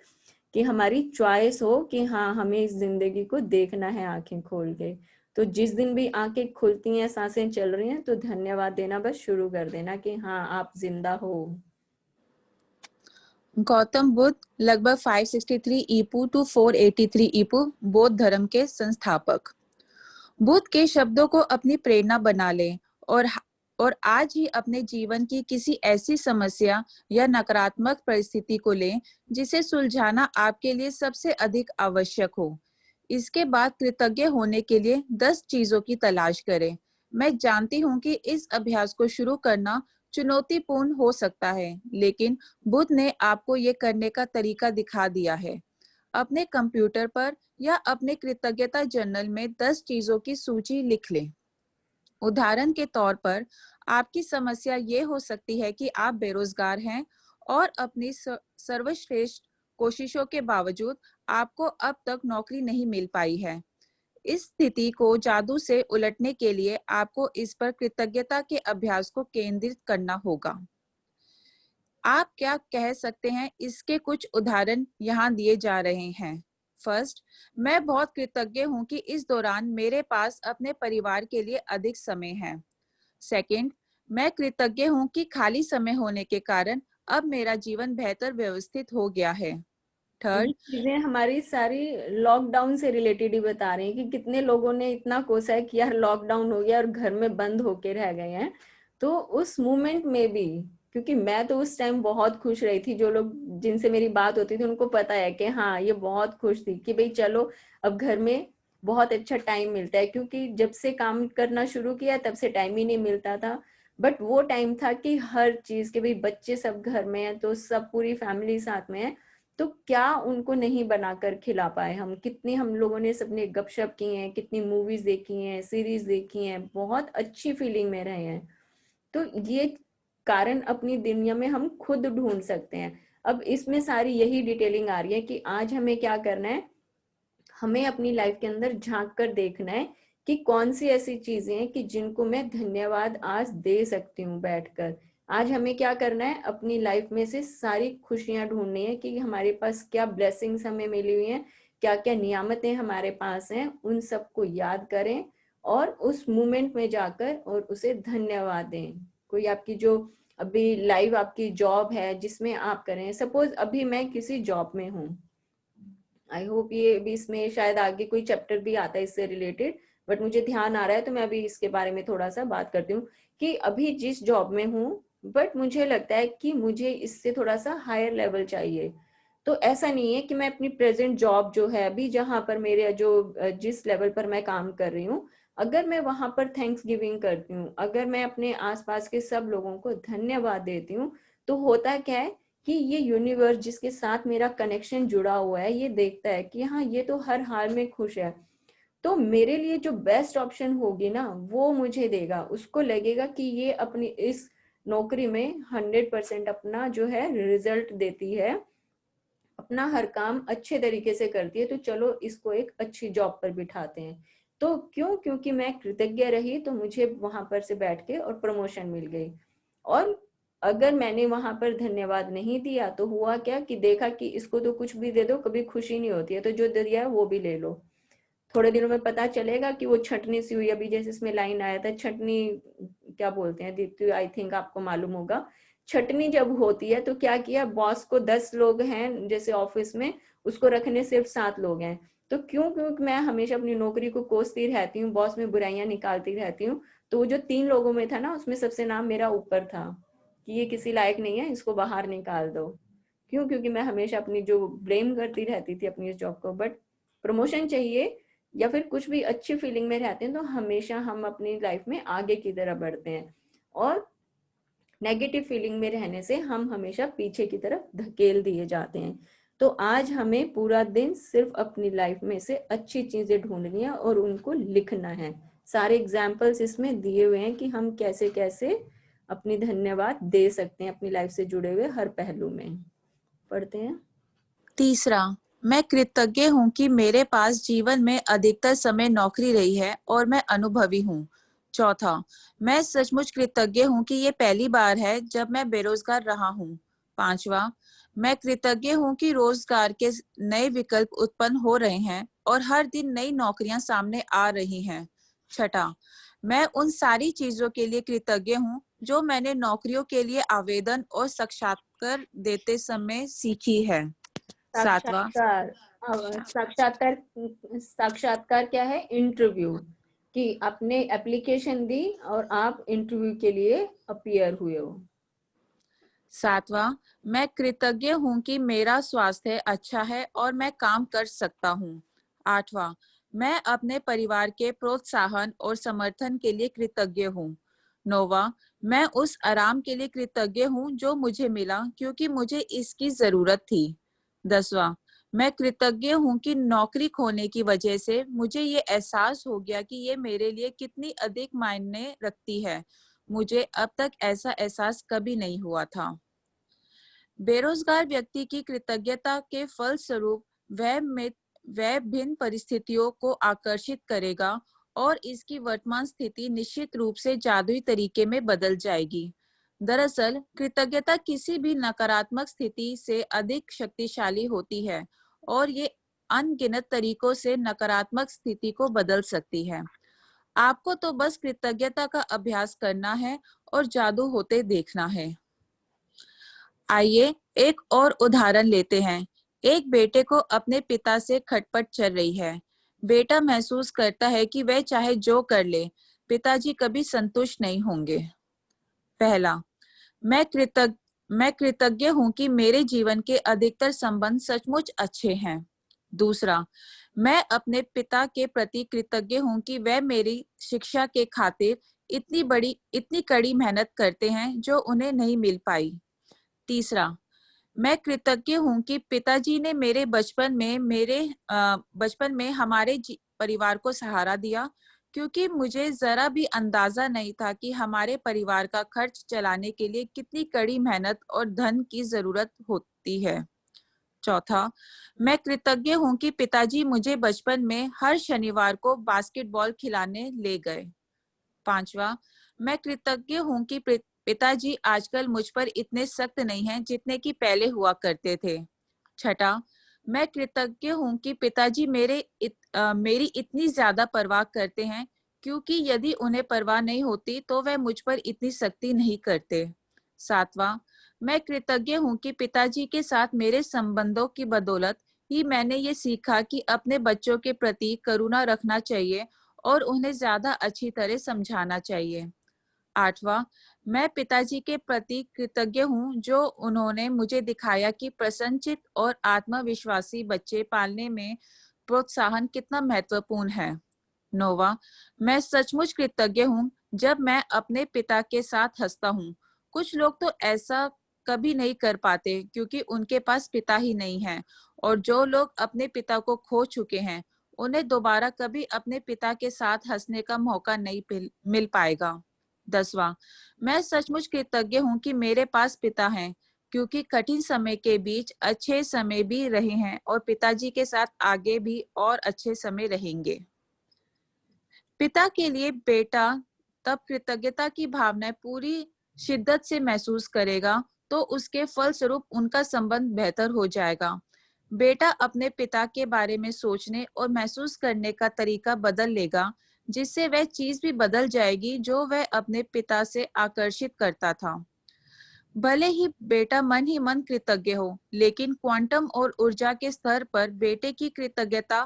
कि हमारी चॉइस हो कि हाँ, हमें इस जिंदगी को देखना है आंखें खोल के। तो जिस दिन भी आंखें खुलती हैं, सांसें चल रही हैं, तो धन्यवाद देना बस शुरू कर देना कि हाँ, आप जिंदा हो। गौतम बुद्ध लगभग 563 ईपू टू 483 ईपू बौद्ध धर्म के संस्थापक। बुद्ध के शब्दों को अपनी प्रेरणा बना लें, और आज ही अपने जीवन की किसी ऐसी समस्या या नकारात्मक परिस्थिति को लें जिसे सुलझाना आपके लिए सबसे अधिक आवश्यक हो। इसके बाद कृतज्ञ होने के लिए 10 चीजों की तलाश करें। मैं जानती हूँ कि इस अभ्यास को शुरू करना चुनौतीपूर्ण हो सकता है, लेकिन बुद्ध ने आपको ये करने का तरीका दिखा दिया है। अपने कंप्यूटर पर या अपने कृतज्ञता जर्नल में 10 चीजों की सूची लिख लें। उदाहरण के तौर पर, आपकी समस्या ये हो सकती है कि आप बेरोजगार हैं और अपनी सर्वश्रेष्ठ कोशिशों के बावजूद आपको अब तक नौकरी नहीं मिल पाई है। इस स्थिति को जादू से उलटने के लिए आपको इस पर कृतज्ञता के अभ्यास को केंद्रित करना होगा। आप क्या कह सकते हैं, इसके कुछ उदाहरण यहाँ दिए जा रहे हैं। फर्स्ट, मैं बहुत कृतज्ञ हूँ कि इस दौरान मेरे पास अपने परिवार के लिए अधिक समय है। सेकंड, मैं कृतज्ञ हूँ कि खाली समय होने के कारण अब मेरा जीवन बेहतर व्यवस्थित हो गया है। ये थर्ड, चीजें हमारी सारी लॉकडाउन से रिलेटेड ही बता रही हैं कि कितने लोगों ने इतना कोसा है कि यार लॉकडाउन हो गया और घर में बंद होके रह गए हैं। तो उस मोमेंट में भी, क्योंकि मैं तो उस टाइम बहुत खुश रही थी, जो लोग जिनसे मेरी बात होती थी उनको पता है कि हाँ ये बहुत खुश थी कि भाई चलो अब घर में बहुत अच्छा टाइम मिलता है, क्योंकि जब से काम करना शुरू किया तब से टाइम ही नहीं मिलता था। बट वो टाइम था कि हर चीज के, भाई बच्चे सब घर में हैं तो सब पूरी फैमिली साथ में है, तो क्या उनको नहीं बनाकर खिला पाए हम। कितनी हम लोगों ने सबने गपशप की हैं, कितनी मूवीज देखी हैं, सीरीज देखी हैं, बहुत अच्छी फीलिंग में रहे हैं। तो ये कारण अपनी दुनिया में हम खुद ढूंढ सकते हैं। अब इसमें सारी यही डिटेलिंग आ रही है कि आज हमें क्या करना है। हमें अपनी लाइफ के अंदर झांक कर देखना है कि कौन सी ऐसी चीजें हैं कि जिनको मैं धन्यवाद आज दे सकती हूँ बैठकर। आज हमें क्या करना है, अपनी लाइफ में से सारी खुशियां ढूंढनी है कि हमारे पास क्या ब्लेसिंग्स हमें मिली हुई हैं, क्या क्या नियामतें हमारे पास हैं, उन सबको याद करें और उस मोमेंट में जाकर और उसे धन्यवाद दें। कोई आपकी जो अभी लाइव आपकी जॉब है जिसमें आप करें, सपोज अभी मैं किसी जॉब में हूँ, आई होप ये भी इसमें शायद आगे कोई चैप्टर भी आता है इससे रिलेटेड, बट मुझे ध्यान आ रहा है तो मैं अभी इसके बारे में थोड़ा सा बात करती हूँ कि अभी जिस जॉब में हूँ, बट मुझे लगता है कि मुझे इससे थोड़ा सा हायर लेवल चाहिए। तो ऐसा नहीं है कि मैं अपनी प्रेजेंट जॉब जो है अभी जहां पर मेरे जो जिस लेवल पर मैं काम कर रही हूँ, अगर मैं वहां पर थैंक्स गिविंग करती हूँ, अगर मैं अपने आसपास के सब लोगों को धन्यवाद देती हूँ, तो होता क्या है कि ये यूनिवर्स जिसके साथ मेरा कनेक्शन जुड़ा हुआ है ये देखता है कि हाँ ये तो हर हाल में खुश है, तो मेरे लिए जो बेस्ट ऑप्शन होगी ना वो मुझे देगा। उसको लगेगा कि ये अपनी इस नौकरी में 100% अपना जो है रिजल्ट देती है, अपना हर काम अच्छे तरीके से करती है, तो चलो इसको एक अच्छी जॉब पर बिठाते हैं। तो क्यों, क्योंकि मैं कृतज्ञ रही तो मुझे वहां पर से बैठ के और प्रमोशन मिल गई। और अगर मैंने वहां पर धन्यवाद नहीं दिया तो हुआ क्या कि देखा कि इसको तो कुछ भी दे दो कभी खुशी नहीं होती है, तो जो दे दिया है वो भी ले लो। थोड़े दिनों में पता चलेगा कि वो छटनी सी हुई, अभी जैसे इसमें लाइन आया था छटनी क्या बोलते हैं दीप्ति, आई थिंक आपको मालूम होगा। छटनी जब होती है तो क्या किया, बॉस को 10 लोग हैं जैसे ऑफिस में, उसको रखने सिर्फ 7 लोग हैं। तो क्यों, क्योंकि मैं हमेशा अपनी नौकरी को कोसती रहती हूँ, बॉस में बुराइयां निकालती रहती हूँ, तो वो जो 3 लोगों में था ना उसमें सबसे नाम मेरा ऊपर था कि ये किसी लायक नहीं है, इसको बाहर निकाल दो। क्यों, क्योंकि मैं हमेशा अपनी जो ब्लेम करती रहती थी अपनी इस जॉब को। बट प्रमोशन चाहिए या फिर कुछ भी अच्छी फीलिंग में रहते हैं तो हमेशा हम अपनी लाइफ में आगे की तरफ बढ़ते हैं, और नेगेटिव फीलिंग में रहने से हम हमेशा पीछे की तरफ धकेल दिए जाते हैं। तो आज हमें पूरा दिन सिर्फ अपनी लाइफ में से अच्छी चीजें ढूंढनी है और उनको लिखना है। सारे एग्जाम्पल्स इसमें दिए हुए हैं कि हम कैसे कैसे अपनी धन्यवाद दे सकते हैं अपनी लाइफ से जुड़े हुए हर पहलू में। पढ़ते हैं। तीसरा, मैं कृतज्ञ हूँ कि मेरे पास जीवन में अधिकतर समय नौकरी रही है और मैं अनुभवी हूँ। चौथा, मैं सचमुच कृतज्ञ हूँ कि ये पहली बार है जब मैं बेरोजगार रहा हूँ। पांचवा, मैं कृतज्ञ हूँ कि रोजगार के नए विकल्प उत्पन्न हो रहे हैं और हर दिन नई नौकरियां सामने आ रही हैं। छठा, मैं उन सारी चीजों के लिए कृतज्ञ हूँ जो मैंने नौकरियों के लिए आवेदन और साक्षात्कार देते समय सीखी है। सातवां, साक्षात्कार। साक्षात्कार, साक्षात्कार क्या है, इंटरव्यू, कि आपने एप्लीकेशन दी और आप इंटरव्यू के लिए अपीयर हुए हो। सातवां, मैं कृतज्ञ हूँ कि मेरा स्वास्थ्य अच्छा है और मैं काम कर सकता हूँ। आठवां, मैं अपने परिवार के प्रोत्साहन और समर्थन के लिए कृतज्ञ हूँ। नौवां, मैं उस आराम के लिए कृतज्ञ हूँ जो मुझे मिला क्योंकि मुझे इसकी जरूरत थी। 10वां, मैं कृतज्ञ हूँ कि नौकरी खोने की वजह से मुझे ये एहसास हो गया कि ये मेरे लिए कितनी अधिक मायने रखती है। मुझे अब तक ऐसा एहसास कभी नहीं हुआ था। बेरोजगार व्यक्ति की कृतज्ञता के फलस्वरूप वह भिन्न परिस्थितियों को आकर्षित करेगा और इसकी वर्तमान स्थिति निश्चित रूप से जादुई तरीके में बदल जाएगी। दरअसल कृतज्ञता किसी भी नकारात्मक स्थिति से अधिक शक्तिशाली होती है और ये अनगिनत तरीकों से नकारात्मक स्थिति को बदल सकती है। आपको तो बस कृतज्ञता का अभ्यास करना है और जादू होते देखना है। आइए एक और उदाहरण लेते हैं। एक बेटे को अपने पिता से खटपट चल रही है। बेटा महसूस करता है कि वह चाहे जो कर ले, पिताजी कभी संतुष्ट नहीं होंगे। पहला, मैं कृतज्ञ मैं कृतज्ञ हूं कि मेरे जीवन के अधिकतर संबंध सचमुच अच्छे हैं। दूसरा, मैं अपने पिता के प्रति कृतज्ञ हूं कि वह मेरी शिक्षा के खातिर इतनी कड़ी मेहनत करते हैं जो उन्हें नहीं मिल पाई। तीसरा, मैं कृतज्ञ हूं कि पिताजी ने बचपन में हमारे परिवार को सहारा दिया, क्योंकि मुझे जरा भी अंदाजा नहीं था कि हमारे परिवार का खर्च चलाने के लिए कितनी कड़ी मेहनत और धन की जरूरत होती है। चौथा, मैं कृतज्ञ हूं कि पिताजी मुझे बचपन में हर शनिवार को बास्केटबॉल खिलाने ले गए। पांचवा, मैं कृतज्ञ हूं कि पिताजी आजकल मुझ पर इतने सख्त नहीं हैं जितने कि पहले हुआ करते थे। छठा, मैं कृतज्ञ हूं कि पिताजी मेरी इतनी ज्यादा परवाह करते हैं, क्योंकि यदि उन्हें परवाह नहीं होती तो वह मुझ पर इतनी सख्ती नहीं करते। सातवां, मैं कृतज्ञ हूं कि पिताजी के साथ मेरे संबंधों की बदौलत ही मैंने ये सीखा कि अपने बच्चों के प्रति करुणा रखना चाहिए और उन्हें ज्यादा अच्छी तरह समझाना चाहिए। आठवां, मैं पिताजी के प्रति कृतज्ञ हूँ जो उन्होंने मुझे दिखाया कि प्रसन्नचित्त और आत्मविश्वासी बच्चे पालने में प्रोत्साहन कितना महत्वपूर्ण है। नौवां, मैं सचमुच कृतज्ञ हूँ जब मैं अपने पिता के साथ हंसता हूँ। कुछ लोग तो ऐसा कभी नहीं कर पाते क्योंकि उनके पास पिता ही नहीं है, और जो लोग अपने पिता को खो चुके हैं उन्हें दोबारा कभी अपने पिता के साथ हंसने का मौका नहीं मिल पाएगा। 10वां, मैं सचमुच कृतज्ञ हूँ कि मेरे पास पिता हैं, क्योंकि कठिन समय के बीच अच्छे समय भी रहे हैं और पिताजी के साथ आगे भी और अच्छे समय रहेंगे। पिता के लिए बेटा तब कृतज्ञता की भावना पूरी शिद्दत से महसूस करेगा तो उसके फलस्वरूप उनका संबंध बेहतर हो जाएगा। बेटा अपने पिता के बारे में सोचने और महसूस करने का तरीका बदल लेगा, जिससे वह चीज भी बदल जाएगी जो वह अपने पिता से आकर्षित करता था। भले ही बेटा मन ही मन कृतज्ञ हो, लेकिन क्वांटम और ऊर्जा के स्तर पर बेटे की कृतज्ञता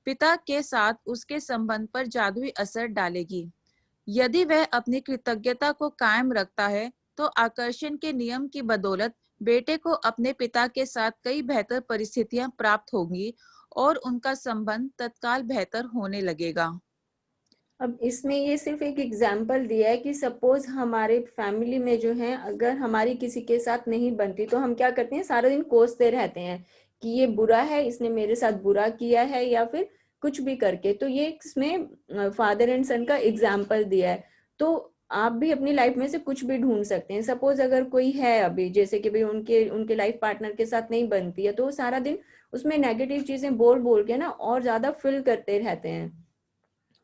पिता के साथ उसके संबंध पर जादुई असर डालेगी। यदि वह अपनी कृतज्ञता को कायम रखता है, तो आकर्षण के नियम की बदौलत बेटे को अपने पिता के साथ कई बेहतर परिस्थितियां प्राप्त होंगी और उनका संबंध तत्काल बेहतर होने लगेगा। अब इसमें ये सिर्फ एक एग्जाम्पल दिया है कि सपोज हमारे फैमिली में जो है, अगर हमारी किसी के साथ नहीं बनती तो हम क्या करते हैं, सारा दिन कोसते रहते हैं कि ये बुरा है, इसने मेरे साथ बुरा किया है, या फिर कुछ भी करके। तो ये इसमें फादर एंड सन का एग्जाम्पल दिया है। तो आप भी अपनी लाइफ में से कुछ भी ढूंढ सकते हैं। सपोज अगर कोई है अभी, जैसे कि भाई उनके उनके लाइफ पार्टनर के साथ नहीं बनती है, तो वो सारा दिन उसमें नेगेटिव चीजें बोल बोल के ना और ज्यादा फिल करते रहते हैं।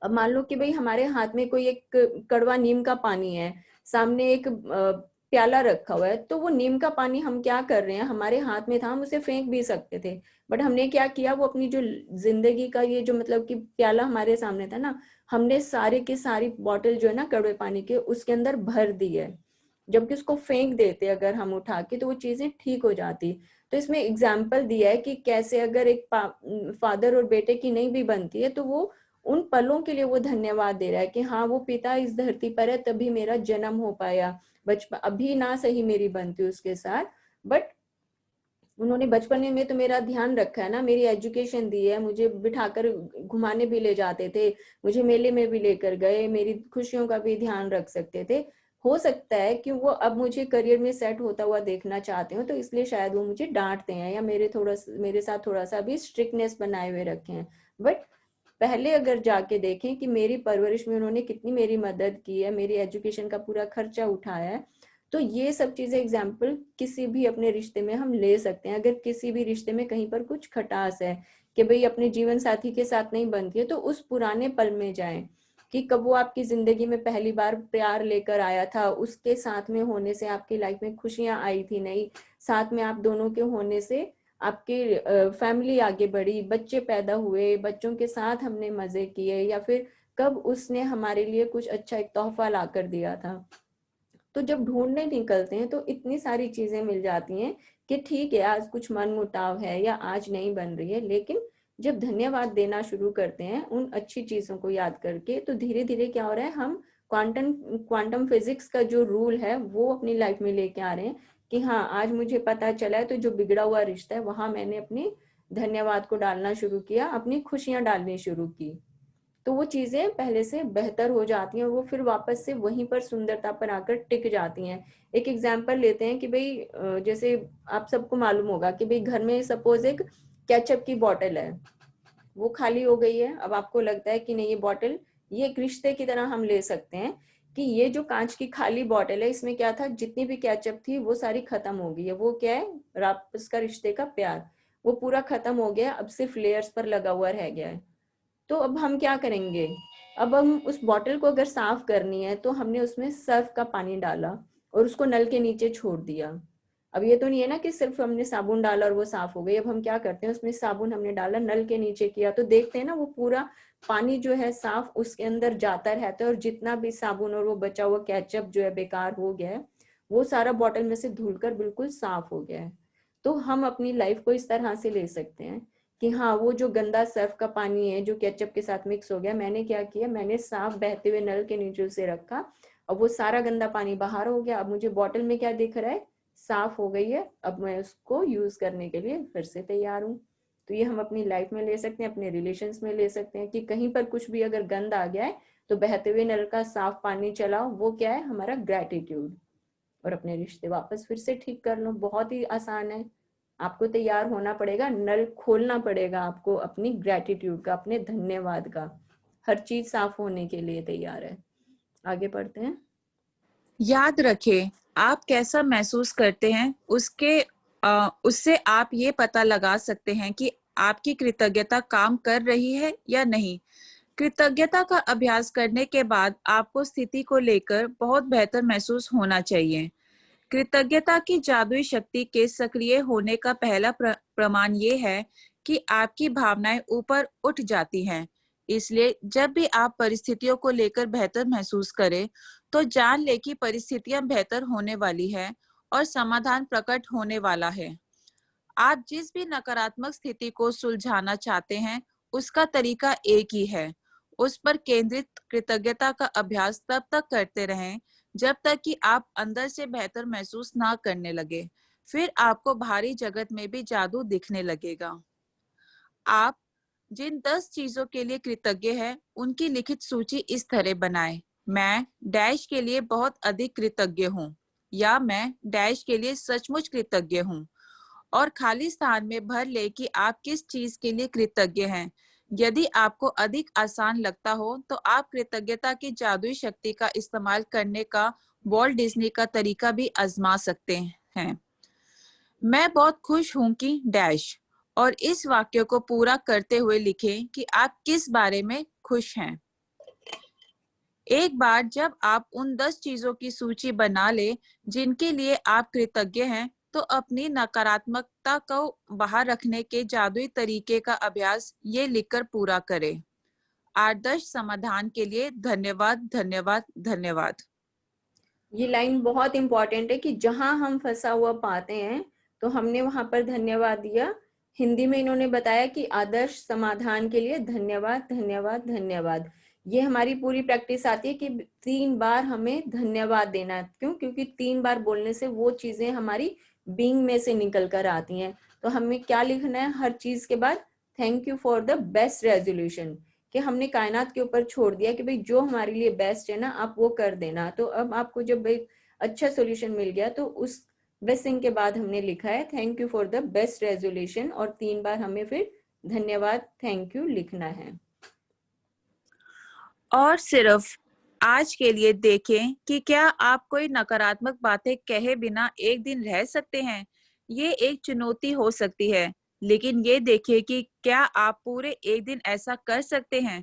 अब मान लो कि भाई हमारे हाथ में कोई एक कड़वा नीम का पानी है, सामने एक प्याला रखा हुआ है, तो वो नीम का पानी हम क्या कर रहे हैं, हमारे हाथ में था, हम उसे फेंक भी सकते थे, बट हमने क्या किया, वो अपनी जो जिंदगी का ये जो मतलब कि प्याला हमारे सामने था ना, हमने सारी की सारी बॉटल जो है ना कड़वे पानी के उसके अंदर भर दी है। जबकि उसको फेंक देते अगर हम उठा के, तो वो चीजें ठीक हो जाती। तो इसमें एग्जाम्पल दिया है कि कैसे अगर एक फादर और बेटे की नहीं भी बनती है, तो वो उन पलों के लिए वो धन्यवाद दे रहा है कि हाँ, वो पिता इस धरती पर है तभी मेरा जन्म हो पाया। बचपन अभी ना सही मेरी बनती उसके साथ, बट उन्होंने बचपन में तो मेरा ध्यान रखा है ना, मेरी एजुकेशन दी है, मुझे बिठाकर घुमाने भी ले जाते थे, मुझे मेले में भी लेकर गए, मेरी खुशियों का भी ध्यान रख सकते थे। हो सकता है कि वो अब मुझे करियर में सेट होता हुआ देखना चाहते हो, तो इसलिए शायद वो मुझे डांटते हैं या मेरे साथ थोड़ा सा भी स्ट्रिक्टनेस बनाए हुए रखे हैं। बट पहले अगर जाके देखें कि मेरी परवरिश में उन्होंने कितनी मेरी मदद की है, मेरी एजुकेशन का पूरा खर्चा उठाया है, तो ये सब चीजें एग्जाम्पल किसी भी अपने रिश्ते में हम ले सकते हैं। अगर किसी भी रिश्ते में कहीं पर कुछ खटास है कि भाई अपने जीवन साथी के साथ नहीं बनती है, तो उस पुराने पल में जाएं कि कब वो आपकी जिंदगी में पहली बार प्यार लेकर आया था, उसके साथ में होने से आपकी लाइफ में खुशियां आई थी नहीं, साथ में आप दोनों के होने से आपकी फैमिली आगे बढ़ी, बच्चे पैदा हुए, बच्चों के साथ हमने मजे किए, या फिर कब उसने हमारे लिए कुछ अच्छा एक तोहफा ला कर दिया था। तो जब ढूंढने निकलते हैं तो इतनी सारी चीजें मिल जाती हैं कि ठीक है आज कुछ मन मुटाव है या आज नहीं बन रही है, लेकिन जब धन्यवाद देना शुरू करते हैं उन अच्छी चीजों को याद करके, तो धीरे धीरे क्या हो रहा है, हम क्वांटम क्वांटम फिजिक्स का जो रूल है वो अपनी लाइफ में लेके आ रहे हैं कि हाँ आज मुझे पता चला है, तो जो बिगड़ा हुआ रिश्ता है वहां मैंने अपनी धन्यवाद को डालना शुरू किया, अपनी खुशियां डालनी शुरू की, तो वो चीजें पहले से बेहतर हो जाती हैं और वो फिर वापस से वहीं पर सुंदरता पर आकर टिक जाती हैं। एक एग्जांपल लेते हैं कि भाई जैसे आप सबको मालूम होगा कि भाई घर में सपोज एक केचप की बॉटल है, वो खाली हो गई है, अब आपको लगता है कि नहीं ये बॉटल, ये एक रिश्ते की तरह हम ले सकते हैं कि ये जो कांच की खाली बॉटल है इसमें क्या था, जितनी भी केचप थी वो सारी खत्म हो गई है, वो क्या है, वापस का रिश्ते का प्यार, वो पूरा खत्म हो गया, अब सिर्फ लेयर्स पर लगा हुआ रह गया है। तो अब हम क्या करेंगे, अब हम उस बॉटल को अगर साफ करनी है तो हमने उसमें सर्फ का पानी डाला और उसको नल के नीचे छोड़ दिया। अब ये तो नहीं है ना कि सिर्फ हमने साबुन डाला और वो साफ हो गई, अब हम क्या करते हैं, उसमें साबुन हमने डाला, नल के नीचे किया, तो देखते हैं ना वो पूरा पानी जो है साफ उसके अंदर जाता रहता है, और जितना भी साबुन और वो बचा हुआ केचप जो है बेकार हो गया है, वो सारा बॉटल में से धुलकर बिल्कुल साफ हो गया है। तो हम अपनी लाइफ को इस तरह से ले सकते हैं कि हाँ वो जो गंदा सर्फ का पानी है जो केचप के साथ मिक्स हो गया, मैंने क्या किया, मैंने साफ बहते हुए नल के नीचे उसे रखा, अब वो सारा गंदा पानी बाहर हो गया, अब मुझे बॉटल में क्या दिख रहा है, साफ हो गई है, अब मैं उसको यूज करने के लिए फिर से तैयार हूँ। तो ये हम अपनी लाइफ में ले सकते हैं, अपने रिलेशंस में ले सकते हैं कि कहीं पर कुछ भी अगर गंद आ गया है तो बहते हुए नल का साफ पानी चलाओ, वो क्या है, हमारा ग्रेटिट्यूड, और अपने रिश्ते वापस फिर से ठीक कर लो। बहुत ही आसान है, आपको तैयार होना पड़ेगा, नल खोलना पड़ेगा आपको अपनी ग्रेटिट्यूड का, अपने धन्यवाद का, हर चीज साफ होने के लिए तैयार है। आगे बढ़ते हैं। याद रखें, आप कैसा महसूस करते हैं उससे आप ये पता लगा सकते हैं कि आपकी कृतज्ञता काम कर रही है या नहीं। कृतज्ञता का अभ्यास करने के बाद आपको स्थिति को लेकर बहुत बेहतर महसूस होना चाहिए। कृतज्ञता की जादुई शक्ति के सक्रिय होने का पहला प्रमाण ये है कि आपकी भावनाएं ऊपर उठ जाती हैं। इसलिए जब भी आप परिस्थितियों को लेकर बेहतर महसूस करें, तो जान ले कि परिस्थितियां बेहतर होने वाली है और समाधान प्रकट होने वाला है। आप जिस भी नकारात्मक स्थिति को सुलझाना चाहते हैं, उसका तरीका एक ही है। उस पर केंद्रित कृतज्ञता का अभ्यास तब तक करते रहें जब तक कि आप अंदर से बेहतर महसूस ना करने लगे। फिर आपको बाहरी जगत में भी जादू दिखने लगेगा। आप जिन 10 चीजों के लिए कृतज्ञ हैं, उनकी लिखित सूची इस तरह बनाएं। मैं डैश के लिए बहुत अधिक कृतज्ञ हूँ, या मैं डैश के लिए सचमुच कृतज्ञ हूँ, और खाली स्थान में भर ले कि आप किस चीज के लिए कृतज्ञ हैं। यदि आपको अधिक आसान लगता हो तो आप कृतज्ञता की जादुई शक्ति का इस्तेमाल करने का वॉल्ट डिज्नी का तरीका भी आजमा सकते हैं। मैं बहुत खुश हूं कि डैश, और इस वाक्य को पूरा करते हुए लिखें कि आप किस बारे में खुश हैं। एक बार जब आप उन 10 चीजों की सूची बना ले जिनके लिए आप कृतज्ञ हैं, तो अपनी नकारात्मकता को बाहर रखने के जादुई तरीके का अभ्यास ये लिखकर पूरा करें। आदर्श समाधान के लिए धन्यवाद, धन्यवाद, धन्यवाद। ये लाइन बहुत इंपॉर्टेंट है कि जहां हम फंसा हुआ पाते हैं तो हमने वहां पर धन्यवाद दिया। हिंदी में इन्होंने बताया कि आदर्श समाधान के लिए धन्यवाद, धन्यवाद, धन्यवाद। ये हमारी पूरी प्रैक्टिस आती है कि 3 बार हमें धन्यवाद देना है। क्यों? क्योंकि 3 बार बोलने से वो चीजें हमारी बीइंग में से निकल कर आती हैं। तो हमें क्या लिखना है हर चीज के बाद? Thank you for the best resolution, कि हमने कायनात के ऊपर छोड़ दिया कि भाई जो हमारे लिए बेस्ट है ना आप वो कर देना। तो अब आपको जब एक अच्छा सोल्यूशन मिल गया तो उस ब्लेसिंग के बाद हमने लिखा है thank you for the best resolution, और 3 बार हमें फिर धन्यवाद, थैंक यू लिखना है। और सिर्फ आज के लिए देखें कि क्या आप कोई नकारात्मक बातें कहे बिना एक दिन रह सकते हैं। ये एक चुनौती हो सकती है, लेकिन ये देखिए कि क्या आप पूरे एक दिन ऐसा कर सकते हैं।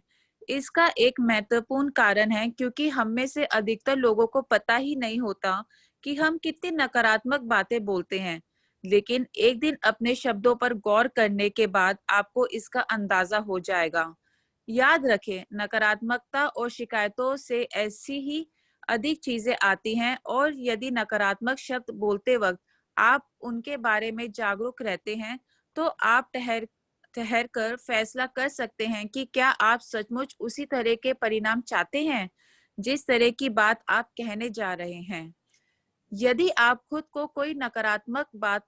इसका एक महत्वपूर्ण कारण है क्योंकि हम में से अधिकतर लोगों को पता ही नहीं होता कि हम कितनी नकारात्मक बातें बोलते हैं, लेकिन एक दिन अपने शब्दों पर गौर करने के बाद आपको इसका अंदाजा हो जाएगा। याद रखें, नकारात्मकता और शिकायतों से ऐसी ही अधिक चीजें आती हैं, और यदि नकारात्मक शब्द बोलते वक्त आप उनके बारे में जागरूक रहते हैं, तो आप ठहर ठहर कर फैसला कर सकते हैं कि क्या आप सचमुच उसी तरह के परिणाम चाहते हैं जिस तरह की बात आप कहने जा रहे हैं। यदि आप खुद को कोई नकारात्मक बात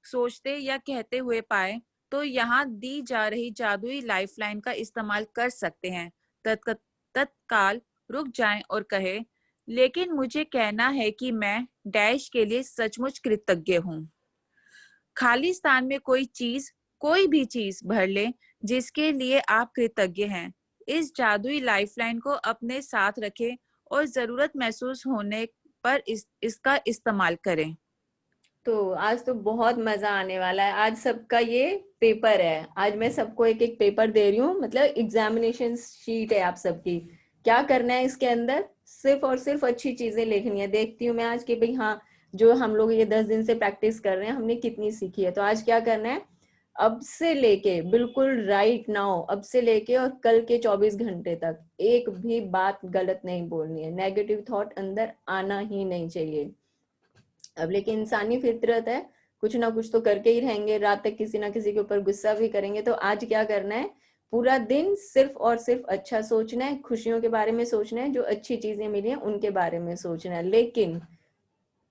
सोचते या कहते हुए पाए, तो यहाँ दी जा रही जादुई लाइफलाइन का इस्तेमाल कर सकते हैं। तत्काल रुक जाएं और कहें, लेकिन मुझे कहना है कि मैं डैश के लिए सचमुच कृतज्ञ हूँ। खाली स्थान में कोई भी चीज भर ले जिसके लिए आप कृतज्ञ हैं। इस जादुई लाइफलाइन को अपने साथ रखें और जरूरत महसूस होने पर इसका इस्तेमाल करें। तो आज तो बहुत मजा आने वाला है। आज सबका ये पेपर है। आज मैं सबको एक एक पेपर दे रही हूँ, मतलब एग्जामिनेशन शीट है आप सबकी। क्या करना है इसके अंदर? सिर्फ और सिर्फ अच्छी चीजें लिखनी है। देखती हूँ मैं आज कि भाई हाँ, जो हम लोग ये 10 दिन से प्रैक्टिस कर रहे हैं हमने कितनी सीखी है। तो आज क्या करना है, अब से लेके बिल्कुल राइट नाउ, अब से लेके और कल के 24 घंटे तक एक भी बात गलत नहीं बोलनी है। नेगेटिव थॉट अंदर आना ही नहीं चाहिए। अब लेकिन इंसानी फितरत है, कुछ ना कुछ तो करके ही रहेंगे, रात तक किसी ना किसी के ऊपर गुस्सा भी करेंगे। तो आज क्या करना है, पूरा दिन सिर्फ और सिर्फ अच्छा सोचना है, खुशियों के बारे में सोचना है, जो अच्छी चीजें मिली हैं उनके बारे में सोचना है। लेकिन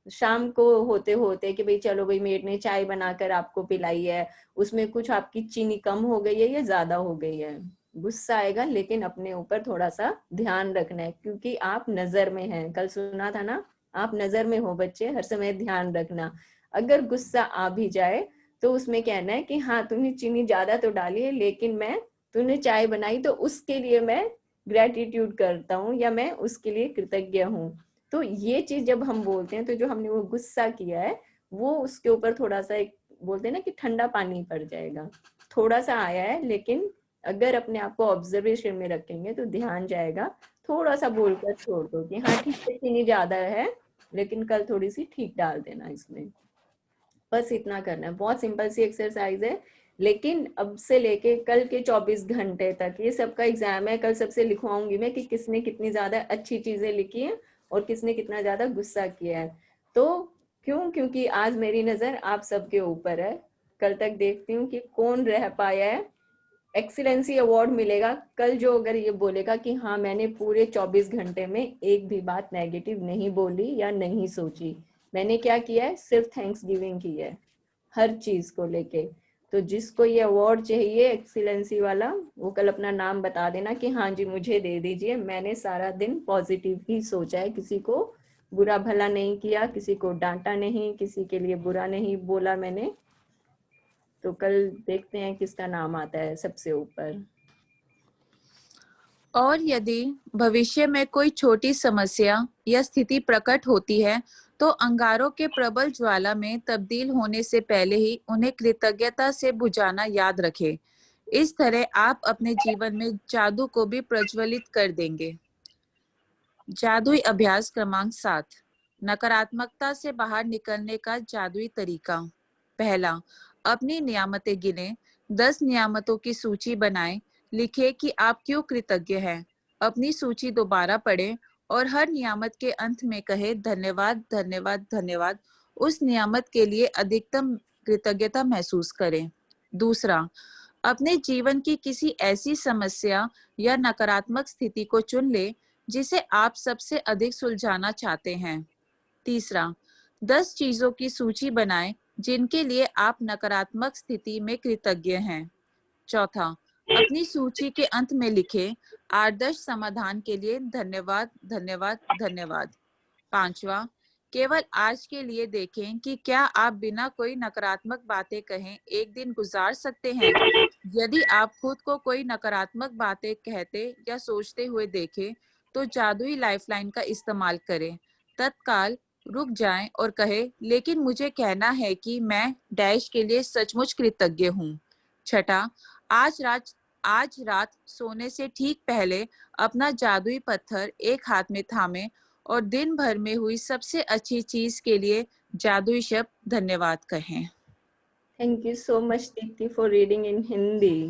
शाम को होते होते कि भाई चलो भाई मेड ने चाय बनाकर आपको पिलाई है, उसमें कुछ आपकी चीनी कम हो गई है या ज्यादा हो गई है, गुस्सा आएगा, लेकिन अपने ऊपर थोड़ा सा ध्यान रखना है क्योंकि आप नजर में हैं। कल सुना था ना, आप नजर में हो बच्चे, हर समय ध्यान रखना। अगर गुस्सा आ भी जाए तो उसमें कहना है कि हाँ तूने चीनी ज्यादा तो डाली है, लेकिन मैं तूने चाय बनाई तो उसके लिए मैं ग्रेटिट्यूड करता हूँ या मैं उसके लिए कृतज्ञ हूँ। तो ये चीज जब हम बोलते हैं तो जो हमने वो गुस्सा किया है वो उसके ऊपर थोड़ा सा एक बोलते हैं ना कि ठंडा पानी पड़ जाएगा। थोड़ा सा आया है, लेकिन अगर अपने आप को ऑब्जर्वेशन में रखेंगे तो ध्यान जाएगा। थोड़ा सा बोलकर छोड़ दो कि हाँ ठीक है चीनी ज्यादा है, लेकिन कल थोड़ी सी ठीक डाल देना इसमें। बस इतना करना है, बहुत सिंपल सी एक्सरसाइज है। लेकिन अब से लेके कल के 24 घंटे तक ये सबका एग्जाम है। कल सबसे लिखवाऊंगी मैं कि किसने कितनी ज्यादा अच्छी चीजें लिखी हैं और किसने कितना ज्यादा गुस्सा किया है। तो क्यों? क्योंकि आज मेरी नजर आप सबके ऊपर है। कल तक देखती हूँ कि कौन रह पाया है। एक्सीलेंसी अवार्ड मिलेगा कल जो अगर ये बोलेगा कि हाँ मैंने पूरे 24 घंटे में एक भी बात नेगेटिव नहीं बोली या नहीं सोची, मैंने क्या किया है, सिर्फ थैंक्स गिविंग की है हर चीज को लेके। तो जिसको ये अवार्ड चाहिए एक्सीलेंसी वाला, वो कल अपना नाम बता देना कि हाँ जी मुझे दे दीजिए, मैंने सारा दिन पॉजिटिव ही सोचा है, किसी को बुरा भला नहीं किया, किसी को डांटा नहीं, किसी के लिए बुरा नहीं बोला मैंने। तो कल देखते हैं किसका नाम आता है सबसे ऊपर। और यदि भविष्य में कोई छोटी समस्या या स्थिति प्रकट होती है, तो अंगारों के प्रबल ज्वाला में तब्दील होने से पहले ही उन्हें कृतज्ञता से बुझाना याद रखें। इस तरह आप अपने जीवन में जादू को भी प्रज्वलित कर देंगे। जादुई अभ्यास क्रमांक 7, नकारात्मकता से बाहर निकलने का जादुई तरीका। पहला, अपनी नियामतें गिने। 10 नियामतों की सूची बनाएं। लिखें कि आप क्यों कृतज्ञ हैं। अपनी सूची दोबारा पढ़ें और हर नियामत के अंत में कहें, धन्यवाद धन्यवाद धन्यवाद। उस नियामत के लिए अधिकतम कृतज्ञता महसूस करें। दूसरा, अपने जीवन की किसी ऐसी समस्या या नकारात्मक स्थिति को चुन ले जिसे आप सबसे अधिक सुलझाना चाहते हैं। तीसरा, 10 चीजों की सूची बनाएं जिनके लिए आप नकारात्मक स्थिति में कृतज्ञ हैं। चौथा, अपनी सूची के अंत में लिखें, आदर्श समाधान के लिए धन्यवाद धन्यवाद धन्यवाद। पांचवा, केवल आज के लिए देखें कि क्या आप बिना कोई नकारात्मक बातें कहे एक दिन गुजार सकते हैं। यदि आप खुद को कोई नकारात्मक बातें कहते या सोचते हुए देखें, तो जादुई लाइफलाइन का इस्तेमाल करें। तत्काल रुक जाएं और कहें, लेकिन मुझे कहना है कि मैं डैश के लिए सचमुच कृतज्ञ हूँ। छठा, आज रात आज रात सोने से ठीक पहले अपना जादुई पत्थर एक हाथ में थामे और दिन भर में हुई सबसे अच्छी चीज के लिए जादुई शब्द धन्यवाद कहें। Thank you so much Deepti for reading in Hindi.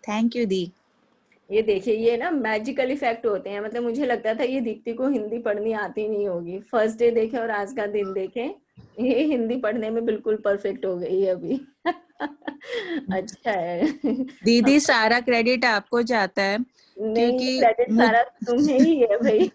Thank you दी। ये देखिए, ये ना मैजिकल इफेक्ट होते हैं। मतलब मुझे लगता था ये दीप्ति को हिंदी पढ़नी आती नहीं होगी, फर्स्ट डे देखे और आज का दिन देखे, ये हिंदी पढ़ने में बिल्कुल परफेक्ट हो गई है अभी। अच्छा है। दीदी सारा क्रेडिट आपको जाता है नहीं, क्योंकि क्रेडिट मुझ सारा तुम्हें ही है भाई।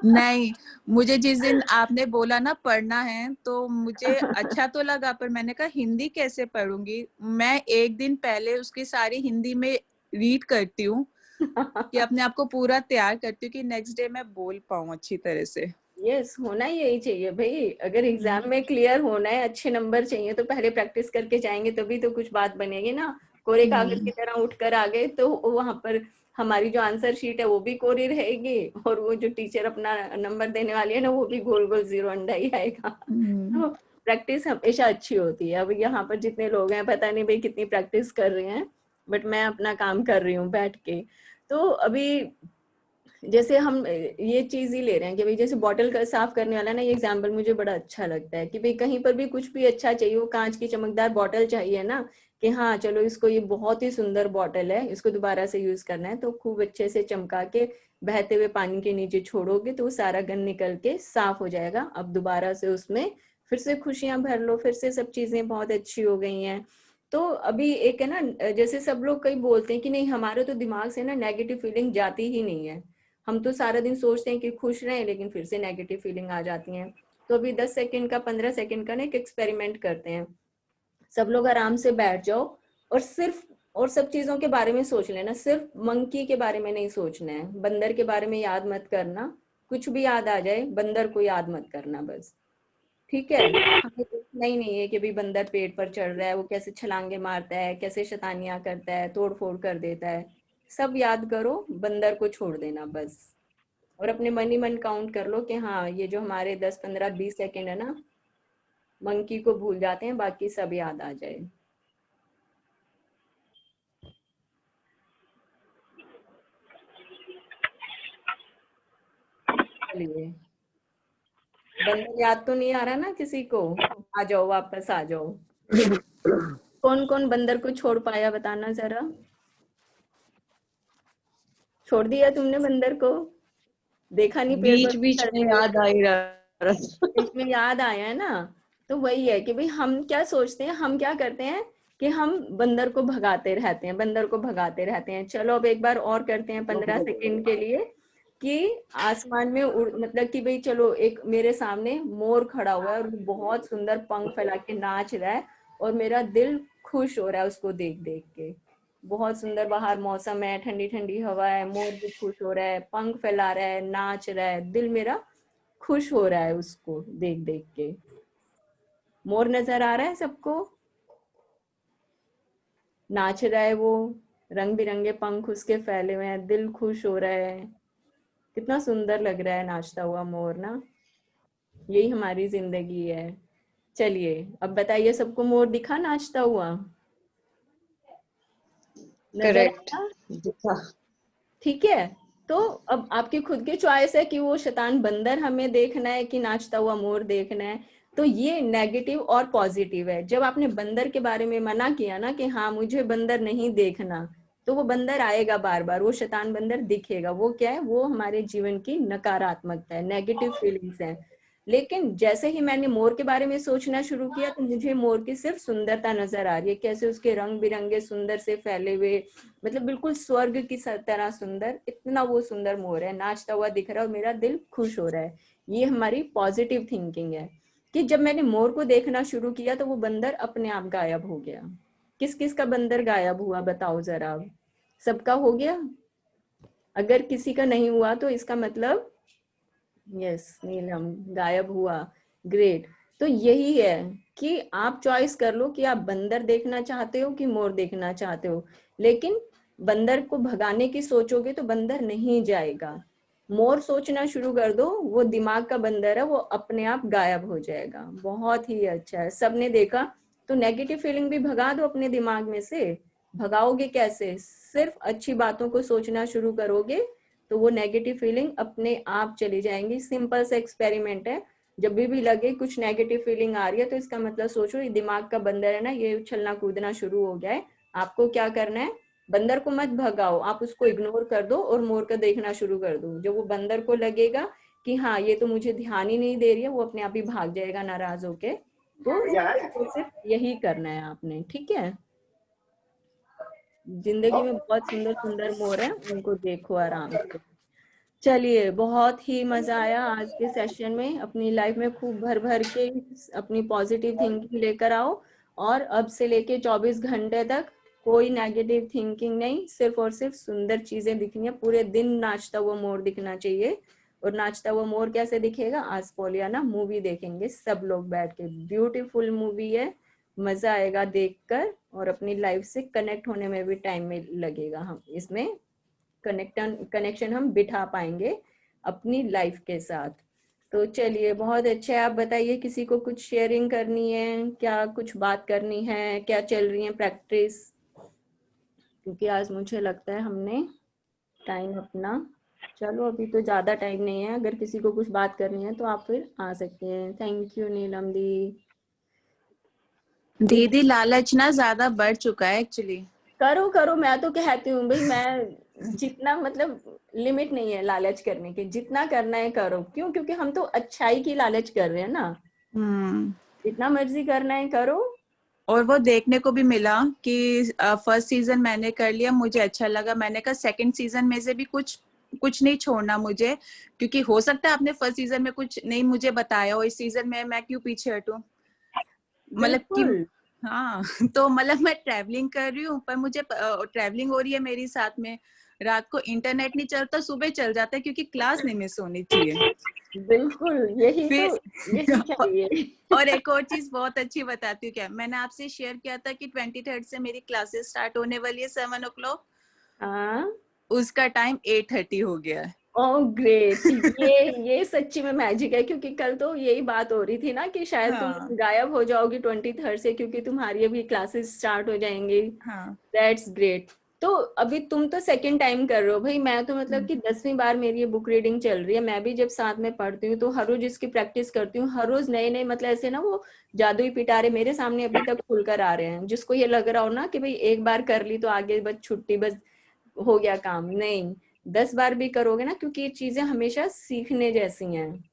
नहीं, मुझे जिस दिन आपने बोला ना पढ़ना है तो मुझे अच्छा तो लगा, पर मैंने कहा हिंदी कैसे पढ़ूंगी। मैं एक दिन पहले उसकी सारी हिंदी में रीड करती हूँ कि अपने आप को पूरा तैयार करती हूँ कि नेक्स्ट डे मैं बोल पाऊँ अच्छी तरह से। यस, होना यही चाहिए भाई। अगर एग्जाम में क्लियर होना है, अच्छे नंबर चाहिए, तो पहले प्रैक्टिस करके जाएंगे तभी तो कुछ बात बनेगी ना। कोरे कागज की तरह उठकर आ गए तो वहां पर हमारी जो आंसर शीट है वो भी कोरी रहेगी, और वो जो टीचर अपना नंबर देने वाली है ना, वो भी गोल गोल जीरो अंडा ही आएगा। तो प्रैक्टिस हमेशा अच्छी होती है। अब यहाँ पर जितने लोग हैं, पता नहीं भाई कितनी प्रैक्टिस कर रहे हैं, बट मैं अपना काम कर रही हूँ बैठ के। तो अभी जैसे हम ये चीज ही ले रहे हैं कि भाई जैसे बॉटल का साफ करने वाला ना, ये एग्जाम्पल मुझे बड़ा अच्छा लगता है कि भाई कहीं पर भी कुछ भी अच्छा चाहिए, वो कांच की चमकदार बॉटल चाहिए ना, कि हाँ चलो इसको, ये बहुत ही सुंदर बॉटल है, इसको दोबारा से यूज करना है, तो खूब अच्छे से चमका के बहते हुए पानी के नीचे छोड़ोगे तो वो सारा गंद निकल के साफ हो जाएगा। अब दोबारा से उसमें फिर से खुशियां भर लो, फिर से सब चीजें बहुत अच्छी हो गई हैं। तो अभी एक है ना, जैसे सब लोग कई बोलते हैं कि नहीं हमारे तो दिमाग से ना नेगेटिव फीलिंग जाती ही नहीं है, हम तो सारा दिन सोचते हैं कि खुश रहें, लेकिन फिर से नेगेटिव फीलिंग आ जाती हैं। तो अभी 10 सेकंड का, 15 सेकंड का ना एक एक्सपेरिमेंट करते हैं। सब लोग आराम से बैठ जाओ और सिर्फ और सब चीजों के बारे में सोच लेना, सिर्फ मंकी के बारे में नहीं सोचना है, बंदर के बारे में याद मत करना। कुछ भी याद आ जाए, बंदर को याद मत करना बस, ठीक है। हमें देखना ही नहीं है कि भाई बंदर पेड़ पर चढ़ रहा है, वो कैसे छलांगे मारता है, कैसे शैतानियां करता है, तोड़ फोड़ कर देता है। सब याद करो, बंदर को छोड़ देना बस। और अपने मन ही मन काउंट कर लो कि हाँ ये जो हमारे 10 15 20 सेकंड है ना, मंकी को भूल जाते हैं, बाकी सब याद आ जाए। चलिए, बंदर याद तो नहीं आ रहा ना किसी को? आ जाओ, वापस आ जाओ। कौन कौन बंदर को छोड़ पाया, बताना जरा। छोड़ दिया तुमने बंदर को? देखा नहीं पेड़ पर बीच बीच में चढ़ते हुए? याद आ ही रहा था। बीच में याद आया है ना? तो वही है कि भाई हम क्या सोचते हैं, हम क्या करते हैं कि हम बंदर को भगाते रहते हैं, बंदर को भगाते रहते हैं। चलो अब एक बार और करते हैं 15 सेकंड के लिए, कि आसमान में मतलब कि भाई चलो, एक मेरे सामने मोर खड़ा हुआ है और वो बहुत सुंदर पंख फैला के नाच रहा है, और मेरा दिल खुश हो रहा है उसको देख देख के। बहुत सुंदर बाहर मौसम है, ठंडी ठंडी हवा है, मोर भी खुश हो रहा है, पंख फैला रहा है, नाच रहा है, दिल मेरा खुश हो रहा है उसको देख देख के। मोर नजर आ रहा है सबको? नाच रहा है वो, रंग बिरंगे पंख उसके फैले हुए हैं, दिल खुश हो रहा है। कितना सुंदर लग रहा है नाचता हुआ मोर ना। यही हमारी जिंदगी है। चलिए अब बताइए, सबको मोर दिखा नाचता हुआ? नजर करेक्ट, आया? दिखा। ठीक है। तो अब आपकी खुद की चॉइस है कि वो शैतान बंदर हमें देखना है कि नाचता हुआ मोर देखना है। तो ये नेगेटिव और पॉजिटिव है। जब आपने बंदर के बारे में मना किया ना कि हाँ मुझे बंदर नहीं देखना, तो वो बंदर आएगा बार बार, वो शैतान बंदर दिखेगा। वो क्या है? वो हमारे जीवन की नकारात्मकता है, नेगेटिव फीलिंग्स है। लेकिन जैसे ही मैंने मोर के बारे में सोचना शुरू किया, तो मुझे मोर की सिर्फ सुंदरता नजर आ रही है, कैसे उसके रंग बिरंगे सुंदर से फैले हुए, मतलब बिल्कुल स्वर्ग की तरह सुंदर, इतना वो सुंदर मोर है, नाचता हुआ दिख रहा है और मेरा दिल खुश हो रहा है। ये हमारी पॉजिटिव थिंकिंग है। कि जब मैंने मोर को देखना शुरू किया तो वो बंदर अपने आप गायब हो गया। किस किस का बंदर गायब हुआ बताओ जरा अब? सबका हो गया? अगर किसी का नहीं हुआ तो इसका मतलब, यस नीलम गायब हुआ, ग्रेट। तो यही है कि आप चॉइस कर लो कि आप बंदर देखना चाहते हो कि मोर देखना चाहते हो। लेकिन बंदर को भगाने की सोचोगे तो बंदर नहीं जाएगा। मोर सोचना शुरू कर दो, वो दिमाग का बंदर है, वो अपने आप गायब हो जाएगा। बहुत ही अच्छा है, सबने देखा। तो नेगेटिव फीलिंग भी भगा दो अपने दिमाग में से, भगाओगे कैसे? सिर्फ अच्छी बातों को सोचना शुरू करोगे तो वो नेगेटिव फीलिंग अपने आप चली जाएंगी। सिंपल सा एक्सपेरिमेंट है, जब भी लगे कुछ नेगेटिव फीलिंग आ रही है तो इसका मतलब सोचो ये दिमाग का बंदर है ना, ये उछलना कूदना शुरू हो गया है। आपको क्या करना है, बंदर को मत भगाओ, आप उसको इग्नोर कर दो और मोर का देखना शुरू कर दो। जब वो बंदर को लगेगा कि हाँ ये तो मुझे ध्यान ही नहीं दे रही है, वो अपने आप ही भाग जाएगा नाराज होके। तो सिर्फ यही करना है आपने, ठीक है? जिंदगी में बहुत सुंदर सुंदर मोर हैं, उनको देखो आराम से। चलिए, बहुत ही मजा आया आज के सेशन में। अपनी लाइफ में खूब भर भर के अपनी पॉजिटिव थिंकिंग लेकर आओ, और अब से लेके 24 घंटे तक कोई नेगेटिव थिंकिंग नहीं, सिर्फ और सिर्फ सुंदर चीजें दिखनी है। पूरे दिन नाचता हुआ मोर दिखना चाहिए। और नाचता हुआ मोर कैसे दिखेगा? आज पोलियाना मूवी देखेंगे सब लोग बैठ के, ब्यूटीफुल मूवी है, मजा आएगा देखकर, और अपनी लाइफ से कनेक्ट होने में भी टाइम में लगेगा। हम इसमें कनेक्शन हम बिठा पाएंगे अपनी लाइफ के साथ। तो चलिए, बहुत अच्छा है। आप बताइए, किसी को कुछ शेयरिंग करनी है क्या, कुछ बात करनी है क्या, चल रही है प्रैक्टिस? क्योंकि आज मुझे लगता है हमने टाइम अपना, चलो अभी तो ज्यादा टाइम नहीं है, अगर किसी को कुछ बात करनी है तो आप फिर आ सकते हैं। थैंक यू नीलम दी। दीदी लालच ना ज्यादा बढ़ चुका है एक्चुअली। करो करो, मैं तो कहती हूँ भाई, मैं जितना मतलब लिमिट नहीं है लालच करने की, जितना करना है करो। क्यों? क्योंकि हम तो अच्छाई की लालच कर रहे हैं ना। जितना मर्जी करना है करो। और वो देखने को भी मिला कि फर्स्ट सीजन मैंने कर लिया, मुझे अच्छा लगा, मैंने कहा सेकंड सीजन में से भी कुछ कुछ नहीं छोड़ना मुझे, क्योंकि हो सकता है आपने फर्स्ट सीजन में कुछ नहीं मुझे बताया हो, इस सीजन में मैं क्यों पीछे हटूं। मतलब कि बिल्कुल। हाँ तो मतलब मैं ट्रैवलिंग कर रही हूँ, पर मुझे ट्रैवलिंग हो रही है मेरी साथ में, रात को इंटरनेट नहीं चलता, सुबह चल जाता है, क्योंकि क्लास नहीं मिस होनी चाहिए। बिल्कुल, यही तो, फिर यही चाहिए। और एक और चीज बहुत अच्छी बताती हूँ, क्या मैंने आपसे शेयर किया था कि 23rd से मेरी क्लासेस स्टार्ट होने वाली है 7 o'clock, हाँ। उसका टाइम 8:30 हो गया है। ओह ग्रेट, ये सच्ची में मैजिक है, क्योंकि कल तो यही बात हो रही थी ना कि शायद तुम हाँ गायब हो जाओगी 23rd से, क्योंकि तुम्हारी अभी क्लासेस स्टार्ट हो जाएंगी। हाँ। That's great. तो अभी तुम तो सेकंड टाइम कर रहे हो भाई, मैं तो मतलब हम्म, कि 10वीं बार मेरी ये बुक रीडिंग चल रही है। मैं भी जब साथ में पढ़ती हूँ तो हर रोज इसकी प्रैक्टिस करती हूँ, हर रोज नए नए, मतलब ऐसे ना वो जादुई पिटारे मेरे सामने अभी तक खुल कर आ रहे हैं। जिसको ये लग रहा हो ना कि भाई एक बार कर ली तो आगे बस छुट्टी, बस हो गया काम, नहीं, 10 बार भी करोगे ना, क्योंकि ये चीजें हमेशा सीखने जैसी हैं।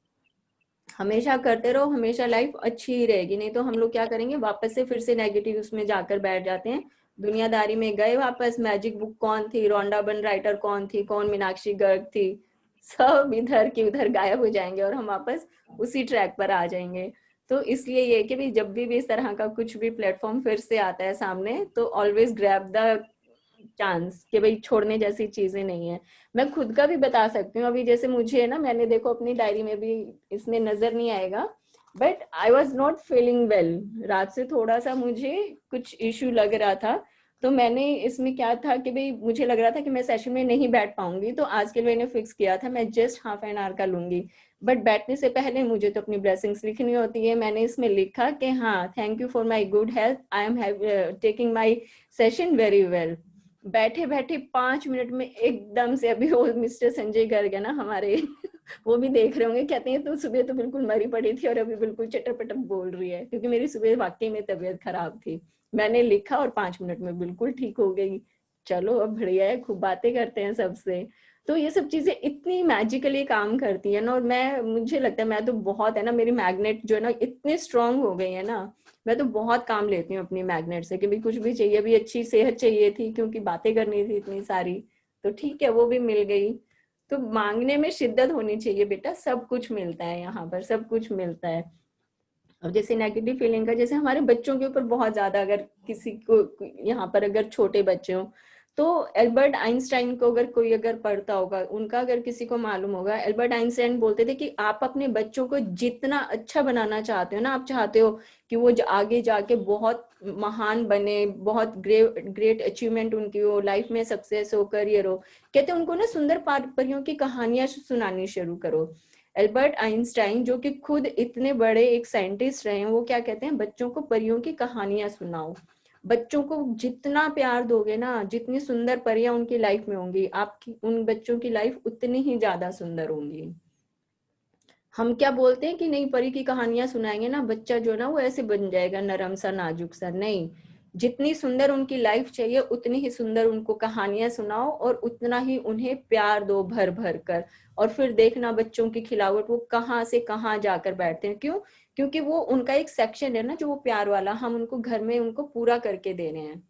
हमेशा करते रहो, हमेशा लाइफ अच्छी ही रहेगी। नहीं तो हम लोग क्या करेंगे, वापस से फिर से नेगेटिव उसमें जाकर बैठ जाते हैं। दुनियादारी में गए वापस, मैजिक बुक कौन थी, रोंडा बन राइटर कौन थी, कौन मीनाक्षी गर्ग थी, सब इधर की उधर गायब हो जाएंगे और हम वापस उसी ट्रैक पर आ जाएंगे। तो इसलिए ये कि भी जब भी इस तरह का कुछ भी प्लेटफॉर्म फिर से आता है सामने, तो ऑलवेज ग्रैब द चांस, कि भाई छोड़ने जैसी चीजें नहीं है। मैं खुद का भी बता सकती हूँ, अभी जैसे मुझे ना, मैंने देखो अपनी डायरी में भी, इसमें नजर नहीं आएगा, but I was not feeling well. रात से थोड़ा सा मुझे कुछ इश्यू लग रहा था, तो मैंने इसमें क्या था कि भाई मुझे लग रहा था कि मैं सेशन में नहीं बैठ पाऊंगी, तो आज के लिए मैंने फिक्स किया था मैं जस्ट हाफ एन आवर का लूंगी। बट बैठने से पहले मुझे तो अपनी ब्लेसिंग्स लिखनी होती है। मैंने इसमें लिखा कि हाँ, thank you for my good health, I am taking my session very well. बैठे बैठे 5 मिनट में एकदम से, अभी वो मिस्टर संजय गर्ग है ना हमारे, वो भी देख रहे होंगे, कहते हैं तो सुबह तो बिल्कुल मरी पड़ी थी और अभी बिल्कुल चटर पटर बोल रही है, क्योंकि मेरी सुबह वाकई में तबीयत खराब थी। मैंने लिखा और 5 मिनट में बिल्कुल ठीक हो गई। चलो अब बढ़िया है, खूब बातें करते हैं सबसे। तो ये सब चीजें इतनी मैजिकली काम करती है ना, और मैं, मुझे लगता है मैं तो बहुत है ना, मेरी मैग्नेट जो है ना इतने स्ट्रांग हो गई है ना, मैं तो बहुत काम लेती हूँ अपनी मैग्नेट से, कि भी कुछ भी चाहिए, भी अच्छी सेहत चाहिए थी क्योंकि बातें करनी थी इतनी सारी, तो ठीक है वो भी मिल गई। तो मांगने में शिद्दत होनी चाहिए बेटा, सब कुछ मिलता है यहाँ पर, सब कुछ मिलता है। अब जैसे नेगेटिव फीलिंग का, जैसे हमारे बच्चों के ऊपर बहुत ज्यादा, अगर किसी को यहाँ पर अगर छोटे बच्चे हो, तो एल्बर्ट आइंस्टाइन को अगर कोई अगर पढ़ता होगा, उनका अगर किसी को मालूम होगा, एल्बर्ट आइंस्टाइन बोलते थे कि आप अपने बच्चों को जितना अच्छा बनाना चाहते हो ना, आप चाहते हो कि वो आगे जाके बहुत महान बने, बहुत ग्रेट ग्रेट अचीवमेंट उनकी हो, लाइफ में सक्सेस हो, करियर हो, कहते हैं उनको ना सुंदर परियों की कहानियां सुनानी शुरू करो। एल्बर्ट आइंस्टाइन जो कि खुद इतने बड़े एक साइंटिस्ट रहे हैं, वो क्या कहते हैं, बच्चों को परियों की कहानियां सुनाओ। बच्चों को जितना प्यार दोगे ना, जितनी सुंदर परियां उनकी लाइफ में होंगी, आपकी उन बच्चों की लाइफ उतनी ही ज्यादा सुंदर होंगी। हम क्या बोलते हैं कि नहीं परी की कहानियां सुनाएंगे ना, बच्चा जो ना वो ऐसे बन जाएगा, नरम सा नाजुक सा। नहीं, जितनी सुंदर उनकी लाइफ चाहिए उतनी ही सुंदर उनको कहानियां सुनाओ और उतना ही उन्हें प्यार दो भर भर कर। और फिर देखना बच्चों की खिलावट वो कहाँ से कहाँ जाकर बैठते हैं। क्यों? क्योंकि वो उनका एक सेक्शन है ना जो वो प्यार वाला, हम उनको घर में उनको पूरा करके दे रहे हैं।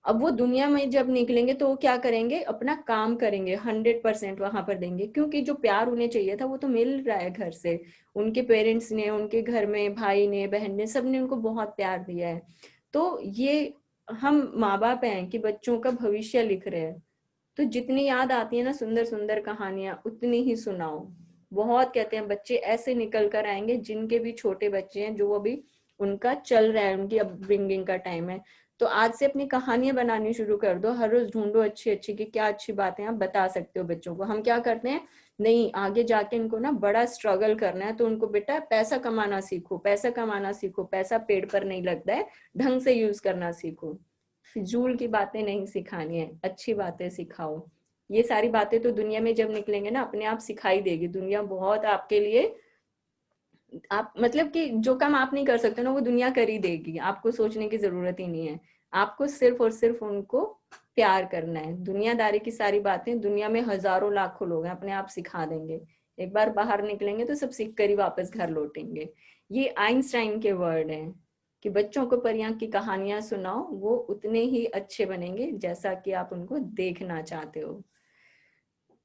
अब वो दुनिया में जब निकलेंगे तो वो क्या करेंगे, अपना काम करेंगे, 100% वहां पर देंगे, क्योंकि जो प्यार उन्हें चाहिए था वो तो मिल रहा है घर से। उनके पेरेंट्स ने, उनके घर में भाई ने, बहन ने, सबने उनको बहुत प्यार दिया है। तो ये हम माँ बाप हैं कि बच्चों का भविष्य लिख रहे हैं। तो जितनी याद आती है ना सुंदर सुंदर कहानियां, उतनी ही सुनाओ। बहुत कहते हैं बच्चे ऐसे निकल कर आएंगे, जिनके भी छोटे बच्चे हैं, जो अभी उनका चल रहा है, उनकी अपब्रिंगिंग का टाइम है, तो आज से अपनी कहानियां बनानी शुरू कर दो। हर रोज ढूंढो अच्छी अच्छी कि क्या अच्छी बातें आप बता सकते हो बच्चों को। हम क्या करते हैं, नहीं आगे जाके इनको ना बड़ा स्ट्रगल करना है, तो उनको बेटा पैसा कमाना सीखो, पैसा कमाना सीखो, पैसा पेड़ पर नहीं लगता है, ढंग से यूज करना सीखो। फिजूल की बातें नहीं सिखानी है, अच्छी बातें सिखाओ। ये सारी बातें तो दुनिया में जब निकलेंगे ना अपने आप सिखाई देगी दुनिया, बहुत आपके लिए। आप मतलब कि जो काम आप नहीं कर सकते ना वो दुनिया कर ही देगी, आपको सोचने की जरूरत ही नहीं है। आपको सिर्फ और सिर्फ उनको प्यार करना है। दुनियादारी की सारी बातें दुनिया में हजारों लाखों लोग हैं, अपने आप सिखा देंगे। एक बार बाहर निकलेंगे तो सब सीख कर ही वापस घर लौटेंगे। ये आइंस्टाइन के वर्ड हैं कि बच्चों को परियां की कहानियां सुनाओ, वो उतने ही अच्छे बनेंगे जैसा कि आप उनको देखना चाहते हो।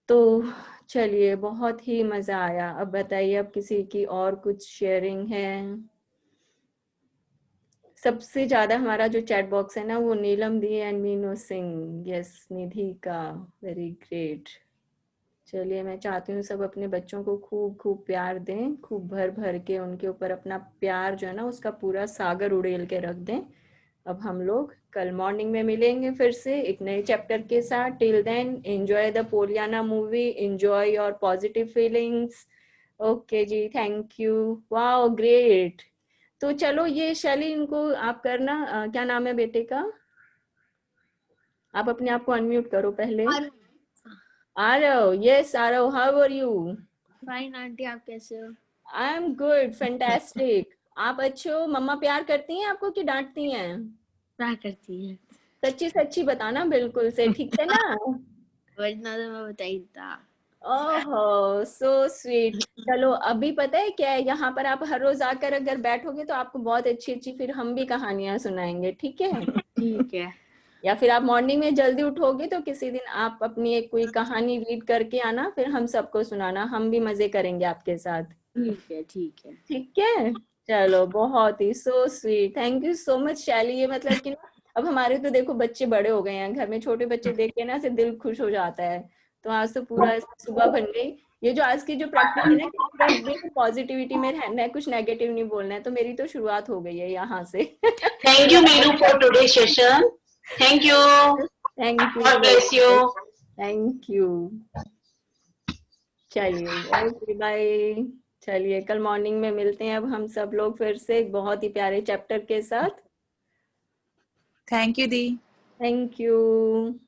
तो चलिए, बहुत ही मजा आया। अब बताइए, अब किसी की और कुछ शेयरिंग है? सबसे ज्यादा हमारा जो चैट बॉक्स है ना वो नीलम दी एंड मीनू सिंह, यस निधि का, वेरी ग्रेट। चलिए, मैं चाहती हूँ सब अपने बच्चों को खूब खूब प्यार दें, खूब भर भर के उनके ऊपर अपना प्यार जो है ना उसका पूरा सागर उड़ेल के रख दें। अब हम लोग कल मॉर्निंग में मिलेंगे फिर से एक नए चैप्टर के साथ। Till then enjoy the Pollyanna movie, enjoy your positive feelings. Okay ji, thank you, wow great. तो चलो ये शैली इनको आप करना, क्या नाम है बेटे का? आप अपने आप को अनम्यूट करो पहले। Aarav, yes Aarav, how are you? Fine aunty, आप कैसे हो? I am good, fantastic. आप अच्छे हो? मम्मा प्यार करती हैं आपको कि डांटती हैं? क्या करती है? सच्ची सच्ची बताना बिल्कुल से, ठीक है ना? वरना तो मैं बताई था। ओहो, सो स्वीट। चलो अभी पता है क्या है, यहाँ पर आप हर रोज आकर अगर बैठोगे तो आपको बहुत अच्छी अच्छी फिर हम भी कहानियां सुनाएंगे, ठीक है? ठीक है। या फिर आप मॉर्निंग में जल्दी उठोगे तो किसी दिन आप अपनी एक कोई कहानी रीड करके आना, फिर हम सबको सुनाना, हम भी मजे करेंगे आपके साथ। ठीक है, ठीक है। ठीक है, चलो, बहुत ही so sweet, thank you so much Shaily. ये मतलब कि ना अब हमारे तो देखो बच्चे बड़े हो गए हैं, घर में छोटे बच्चे देख के ना से दिल खुश हो जाता है। तो आज तो पूरा सुबह बन गई। ये जो आज की जो प्रैक्टिस है ना कि पूरा दिन पॉजिटिविटी में रहना है, कुछ नेगेटिव नहीं बोलना है, तो मेरी तो शुरुआत हो गई है यहाँ से। Thank you, Meenu, for today's session. Thank you. Thank you, God bless you. Thank you. चलिए, ओके बाय। चलिए, कल मॉर्निंग में मिलते हैं अब हम सब लोग फिर से एक बहुत ही प्यारे चैप्टर के साथ। Thank you the. Thank you.